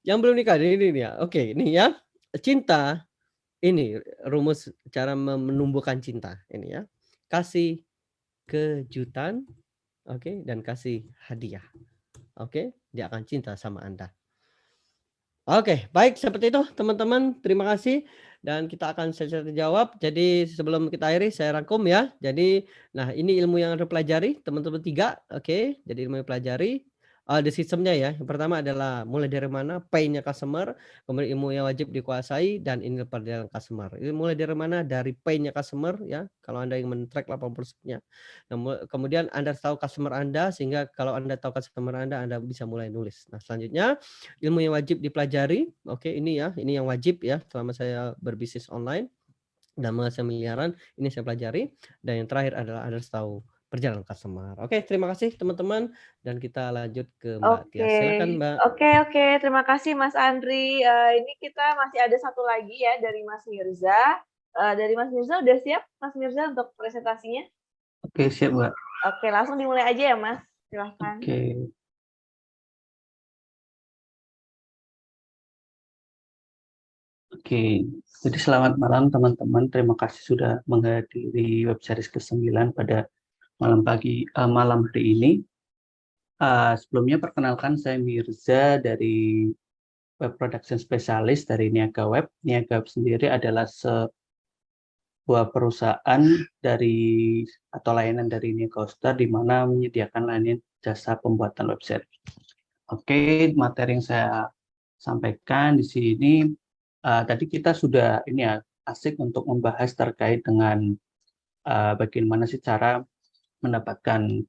Yang belum nikah ini nih ya, oke, ini ya. Cinta, ini rumus cara menumbuhkan cinta, ini ya. Kasih kejutan, oke, dan kasih hadiah. Oke, dia akan cinta sama Anda. Oke, baik seperti itu teman-teman. Terima kasih dan kita akan sesi jawab. Jadi sebelum kita akhiri saya rangkum ya. Jadi nah ini ilmu yang Anda pelajari teman-teman 3. Oke, jadi ilmu yang pelajari the sistemnya ya. Yang pertama adalah mulai dari mana pain-nya customer, kemudian ilmu yang wajib dikuasai dan ini perjalanan customer. Ini mulai dari mana? Dari pain-nya customer ya. Kalau Anda ingin men-track 80%-nya. Kemudian Anda tahu customer Anda sehingga kalau Anda tahu customer Anda bisa mulai nulis. Nah, selanjutnya ilmu yang wajib dipelajari. Oke, ini ya, ini yang wajib ya selama saya berbisnis online dan menghasilkan miliaran, ini saya pelajari. Dan yang terakhir adalah Anda harus tahu perjalanan customer. Oke, terima kasih teman-teman dan kita lanjut ke Mbak Tias. Silakan Mbak. Oke. Terima kasih Mas Andri. Ini kita masih ada satu lagi ya dari Mas Mirza. Dari Mas Mirza udah siap Mas Mirza untuk presentasinya? Oke, siap Mbak. Oke, langsung dimulai aja ya, Mas. Silahkan. Oke. Oke, jadi selamat malam teman-teman. Terima kasih sudah menghadiri web series ke-9 pada malam hari ini. Sebelumnya perkenalkan saya Mirza dari Web Production Specialist dari Niaga Web. Niaga Web sendiri adalah sebuah perusahaan atau layanan dari Niaga Hostar di mana menyediakan layanan jasa pembuatan website. Oke, materi yang saya sampaikan di sini tadi kita sudah asik untuk membahas terkait dengan bagaimana sih cara mendapatkan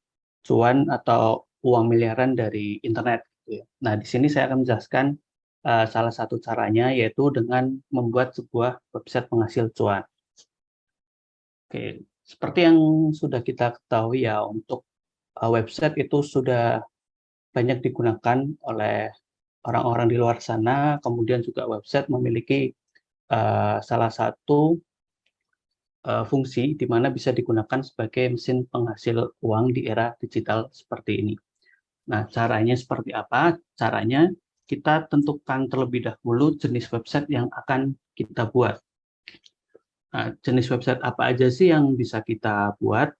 cuan atau uang miliaran dari internet. Gitu ya. Nah, di sini saya akan menjelaskan salah satu caranya yaitu dengan membuat sebuah website penghasil cuan. Oke, seperti yang sudah kita ketahui ya, untuk website itu sudah banyak digunakan oleh orang-orang di luar sana. Kemudian juga website memiliki salah satu fungsi di mana bisa digunakan sebagai mesin penghasil uang di era digital seperti ini. Nah, caranya seperti apa? Caranya kita tentukan terlebih dahulu jenis website yang akan kita buat. Nah, jenis website apa aja sih yang bisa kita buat?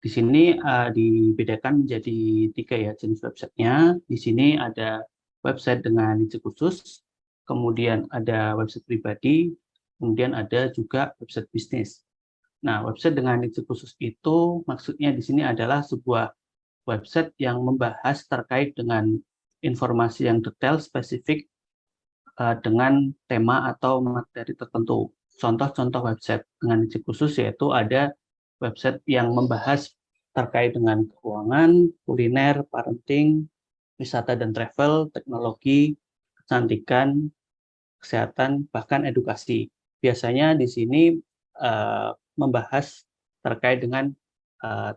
Di sini dibedakan menjadi 3 ya jenis websitenya. Di sini ada website dengan niche khusus, kemudian ada website pribadi, kemudian ada juga website bisnis. Nah, website dengan niche khusus itu maksudnya di sini adalah sebuah website yang membahas terkait dengan informasi yang detail spesifik dengan tema atau materi tertentu. Contoh-contoh website dengan niche khusus yaitu ada website yang membahas terkait dengan keuangan, kuliner, parenting, wisata dan travel, teknologi, kecantikan, kesehatan, bahkan edukasi. Biasanya di sini membahas terkait dengan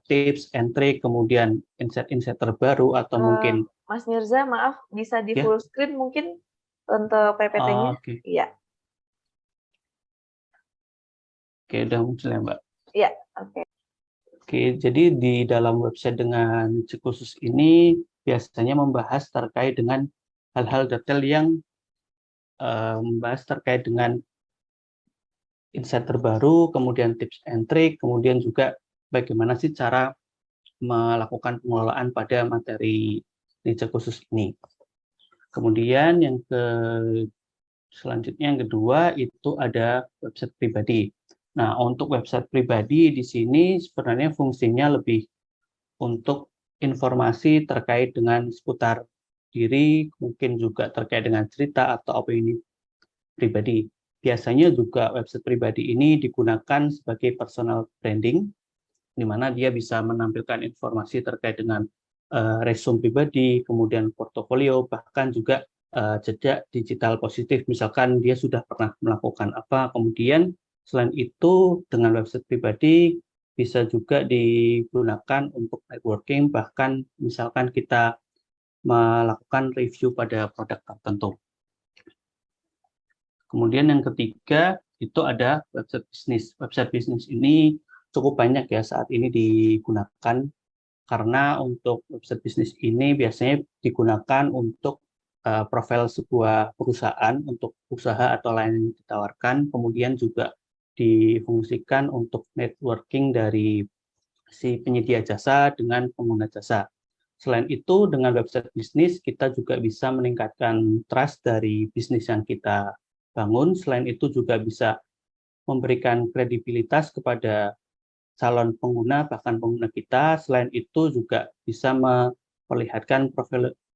tips and trick, kemudian insight-insight terbaru atau mungkin Mas Mirza, maaf bisa di ya. full screen mungkin untuk PPT-nya? Oke. Iya. Oke, udah muncul ya, Mbak. Iya, oke. Oke, jadi di dalam website dengan niche khusus ini biasanya membahas terkait dengan hal-hal detail yang membahas terkait dengan insight terbaru, kemudian tips and trick, kemudian juga bagaimana sih cara melakukan pengelolaan pada materi niche khusus ini. Kemudian selanjutnya yang kedua itu ada website pribadi. Nah, untuk website pribadi di sini sebenarnya fungsinya lebih untuk informasi terkait dengan seputar diri, mungkin juga terkait dengan cerita atau opini pribadi. Biasanya juga website pribadi ini digunakan sebagai personal branding, di mana dia bisa menampilkan informasi terkait dengan resume pribadi, kemudian portofolio, bahkan juga jejak digital positif, misalkan dia sudah pernah melakukan apa. Kemudian selain itu dengan website pribadi bisa juga digunakan untuk networking, bahkan misalkan kita melakukan review pada produk tertentu. Kemudian yang ketiga itu ada website bisnis. Website bisnis ini cukup banyak ya saat ini digunakan, karena untuk website bisnis ini biasanya digunakan untuk profil sebuah perusahaan untuk usaha atau layanan yang ditawarkan, kemudian juga difungsikan untuk networking dari si penyedia jasa dengan pengguna jasa. Selain itu, dengan website bisnis kita juga bisa meningkatkan trust dari bisnis yang kita bangun. Selain itu juga bisa memberikan kredibilitas kepada calon pengguna, bahkan pengguna kita. Selain itu juga bisa memperlihatkan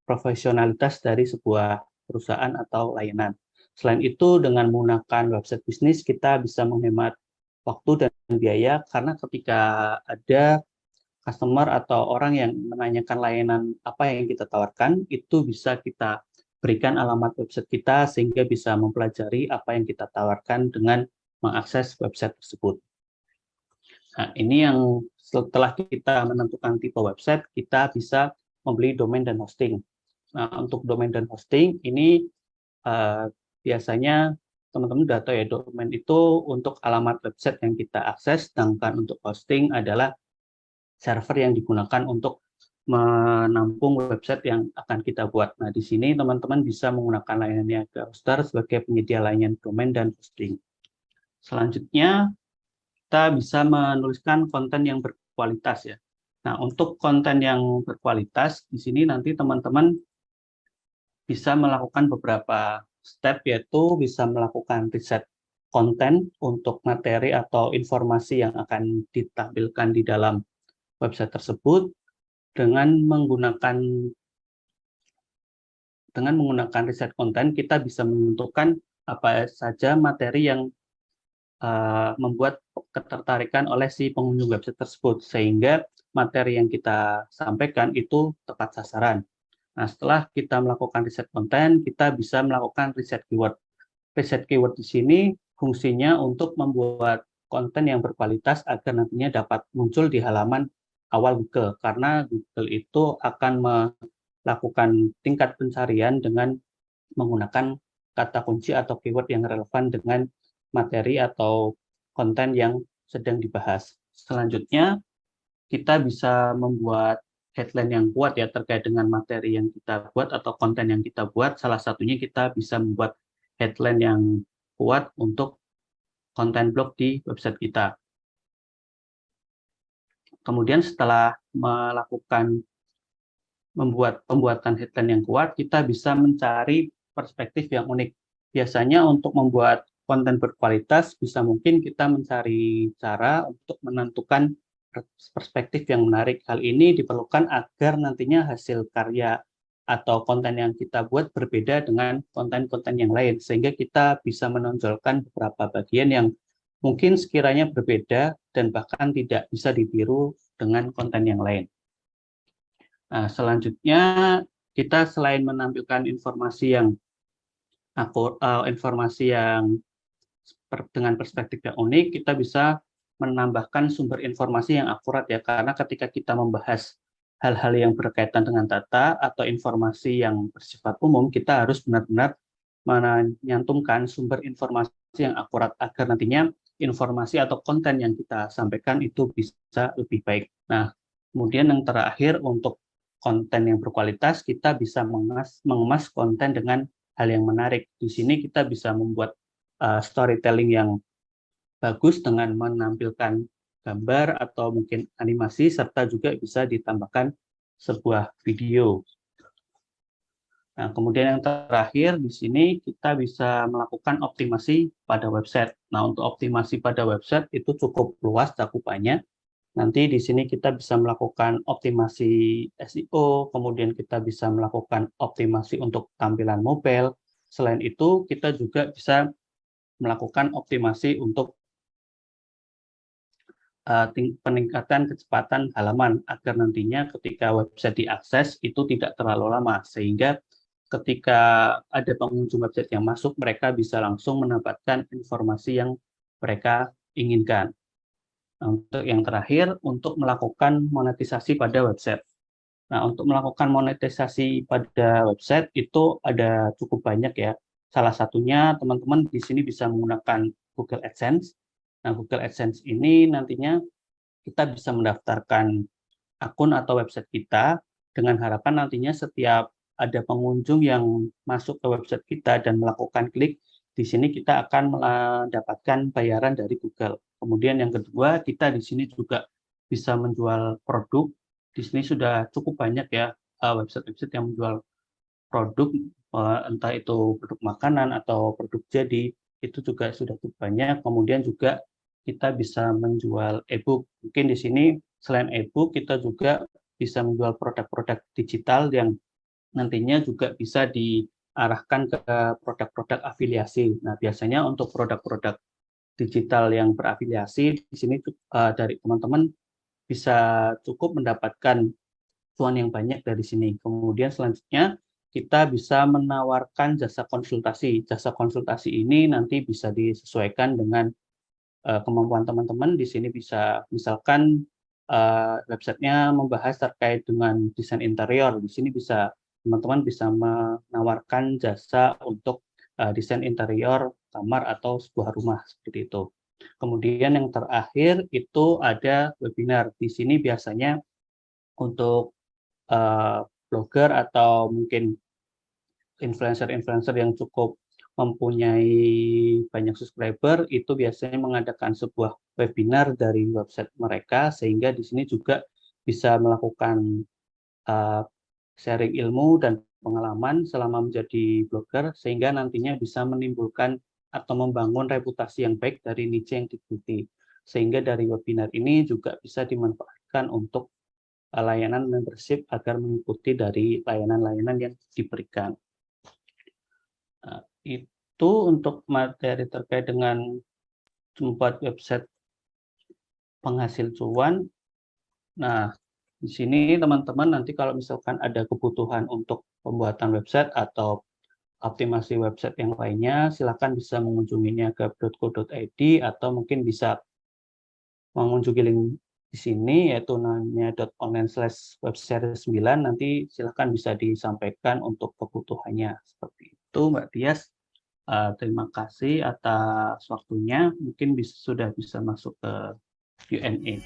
profesionalitas dari sebuah perusahaan atau layanan. Selain itu, dengan menggunakan website bisnis, kita bisa menghemat waktu dan biaya, karena ketika ada customer atau orang yang menanyakan layanan apa yang kita tawarkan, itu bisa kita berikan alamat website kita sehingga bisa mempelajari apa yang kita tawarkan dengan mengakses website tersebut. Nah, ini yang setelah kita menentukan tipe website, kita bisa membeli domain dan hosting. Nah, untuk domain dan hosting ini biasanya teman-teman udah tahu ya, domain itu untuk alamat website yang kita akses, sedangkan untuk hosting adalah server yang digunakan untuk menampung website yang akan kita buat. Nah, di sini teman-teman bisa menggunakan layanan Niaga Hoster sebagai penyedia layanan domain dan hosting. Selanjutnya, kita bisa menuliskan konten yang berkualitas ya. Nah, untuk konten yang berkualitas, di sini nanti teman-teman bisa melakukan beberapa step, yaitu bisa melakukan riset konten untuk materi atau informasi yang akan ditampilkan di dalam website tersebut dengan menggunakan riset konten. Kita bisa menentukan apa saja materi yang membuat ketertarikan oleh si pengunjung website tersebut, sehingga materi yang kita sampaikan itu tepat sasaran. Nah, setelah kita melakukan riset konten, kita bisa melakukan riset keyword. Riset keyword di sini fungsinya untuk membuat konten yang berkualitas agar nantinya dapat muncul di halaman awal Google, karena Google itu akan melakukan tingkat pencarian dengan menggunakan kata kunci atau keyword yang relevan dengan materi atau konten yang sedang dibahas. Selanjutnya, kita bisa membuat headline yang kuat ya terkait dengan materi yang kita buat atau konten yang kita buat. Salah satunya kita bisa membuat headline yang kuat untuk konten blog di website kita. Kemudian setelah melakukan pembuatan headline yang kuat, kita bisa mencari perspektif yang unik. Biasanya untuk membuat konten berkualitas, bisa mungkin kita mencari cara untuk menentukan perspektif yang menarik. Hal ini diperlukan agar nantinya hasil karya atau konten yang kita buat berbeda dengan konten-konten yang lain, sehingga kita bisa menonjolkan beberapa bagian yang mungkin sekiranya berbeda dan bahkan tidak bisa ditiru dengan konten yang lain. Nah, selanjutnya kita selain menampilkan informasi yang dengan perspektif yang unik, kita bisa menambahkan sumber informasi yang akurat ya, karena ketika kita membahas hal-hal yang berkaitan dengan data atau informasi yang bersifat umum, kita harus benar-benar menyantumkan sumber informasi yang akurat agar nantinya informasi atau konten yang kita sampaikan itu bisa lebih baik. Nah, kemudian yang terakhir, untuk konten yang berkualitas, kita bisa mengemas konten dengan hal yang menarik. Di sini kita bisa membuat storytelling yang bagus dengan menampilkan gambar atau mungkin animasi, serta juga bisa ditambahkan sebuah video. Nah, kemudian yang terakhir di sini kita bisa melakukan optimasi pada website. Nah, untuk optimasi pada website itu cukup luas cakupannya. Nanti di sini kita bisa melakukan optimasi SEO, kemudian kita bisa melakukan optimasi untuk tampilan mobile. Selain itu, kita juga bisa melakukan optimasi untuk peningkatan kecepatan halaman, agar nantinya ketika website diakses itu tidak terlalu lama, sehingga ketika ada pengunjung website yang masuk, mereka bisa langsung mendapatkan informasi yang mereka inginkan. Nah, untuk yang terakhir, untuk melakukan monetisasi pada website. Nah, untuk melakukan monetisasi pada website itu ada cukup banyak ya. Salah satunya teman-teman di sini bisa menggunakan Google AdSense. Nah, Google AdSense ini nantinya kita bisa mendaftarkan akun atau website kita dengan harapan nantinya setiap ada pengunjung yang masuk ke website kita dan melakukan klik, di sini kita akan mendapatkan bayaran dari Google. Kemudian yang kedua, kita di sini juga bisa menjual produk. Di sini sudah cukup banyak ya website-website yang menjual produk, entah itu produk makanan atau produk jadi, itu juga sudah cukup banyak. Kemudian juga kita bisa menjual e-book. Mungkin di sini selain e-book, kita juga bisa menjual produk-produk digital yang nantinya juga bisa diarahkan ke produk-produk afiliasi. Nah, biasanya untuk produk-produk digital yang berafiliasi, di sini dari teman-teman bisa cukup mendapatkan cuan yang banyak dari sini. Kemudian selanjutnya, kita bisa menawarkan jasa konsultasi. Jasa konsultasi ini nanti bisa disesuaikan dengan kemampuan teman-teman. Di sini bisa misalkan websitenya membahas terkait dengan desain interior. Di sini bisa teman-teman bisa menawarkan jasa untuk desain interior kamar atau sebuah rumah seperti itu. Kemudian yang terakhir itu ada webinar. Di sini biasanya untuk blogger atau mungkin influencer-influencer yang cukup mempunyai banyak subscriber itu biasanya mengadakan sebuah webinar dari website mereka, sehingga di sini juga bisa melakukan sharing ilmu dan pengalaman selama menjadi blogger, sehingga nantinya bisa menimbulkan atau membangun reputasi yang baik dari niche yang diikuti. Sehingga dari webinar ini juga bisa dimanfaatkan untuk layanan membership agar mengikuti dari layanan-layanan yang diberikan. Itu untuk materi terkait dengan membuat website penghasil cuan. Nah, di sini teman-teman nanti kalau misalkan ada kebutuhan untuk pembuatan website atau optimasi website yang lainnya, silakan bisa mengunjunginya ke gap.co.id atau mungkin bisa mengunjungi link di sini yaitu nanya.online/webseries9. Nanti silakan bisa disampaikan untuk kebutuhannya. Seperti itu, Mbak Tias. Terima kasih atas waktunya. Mungkin sudah bisa masuk ke Q&A.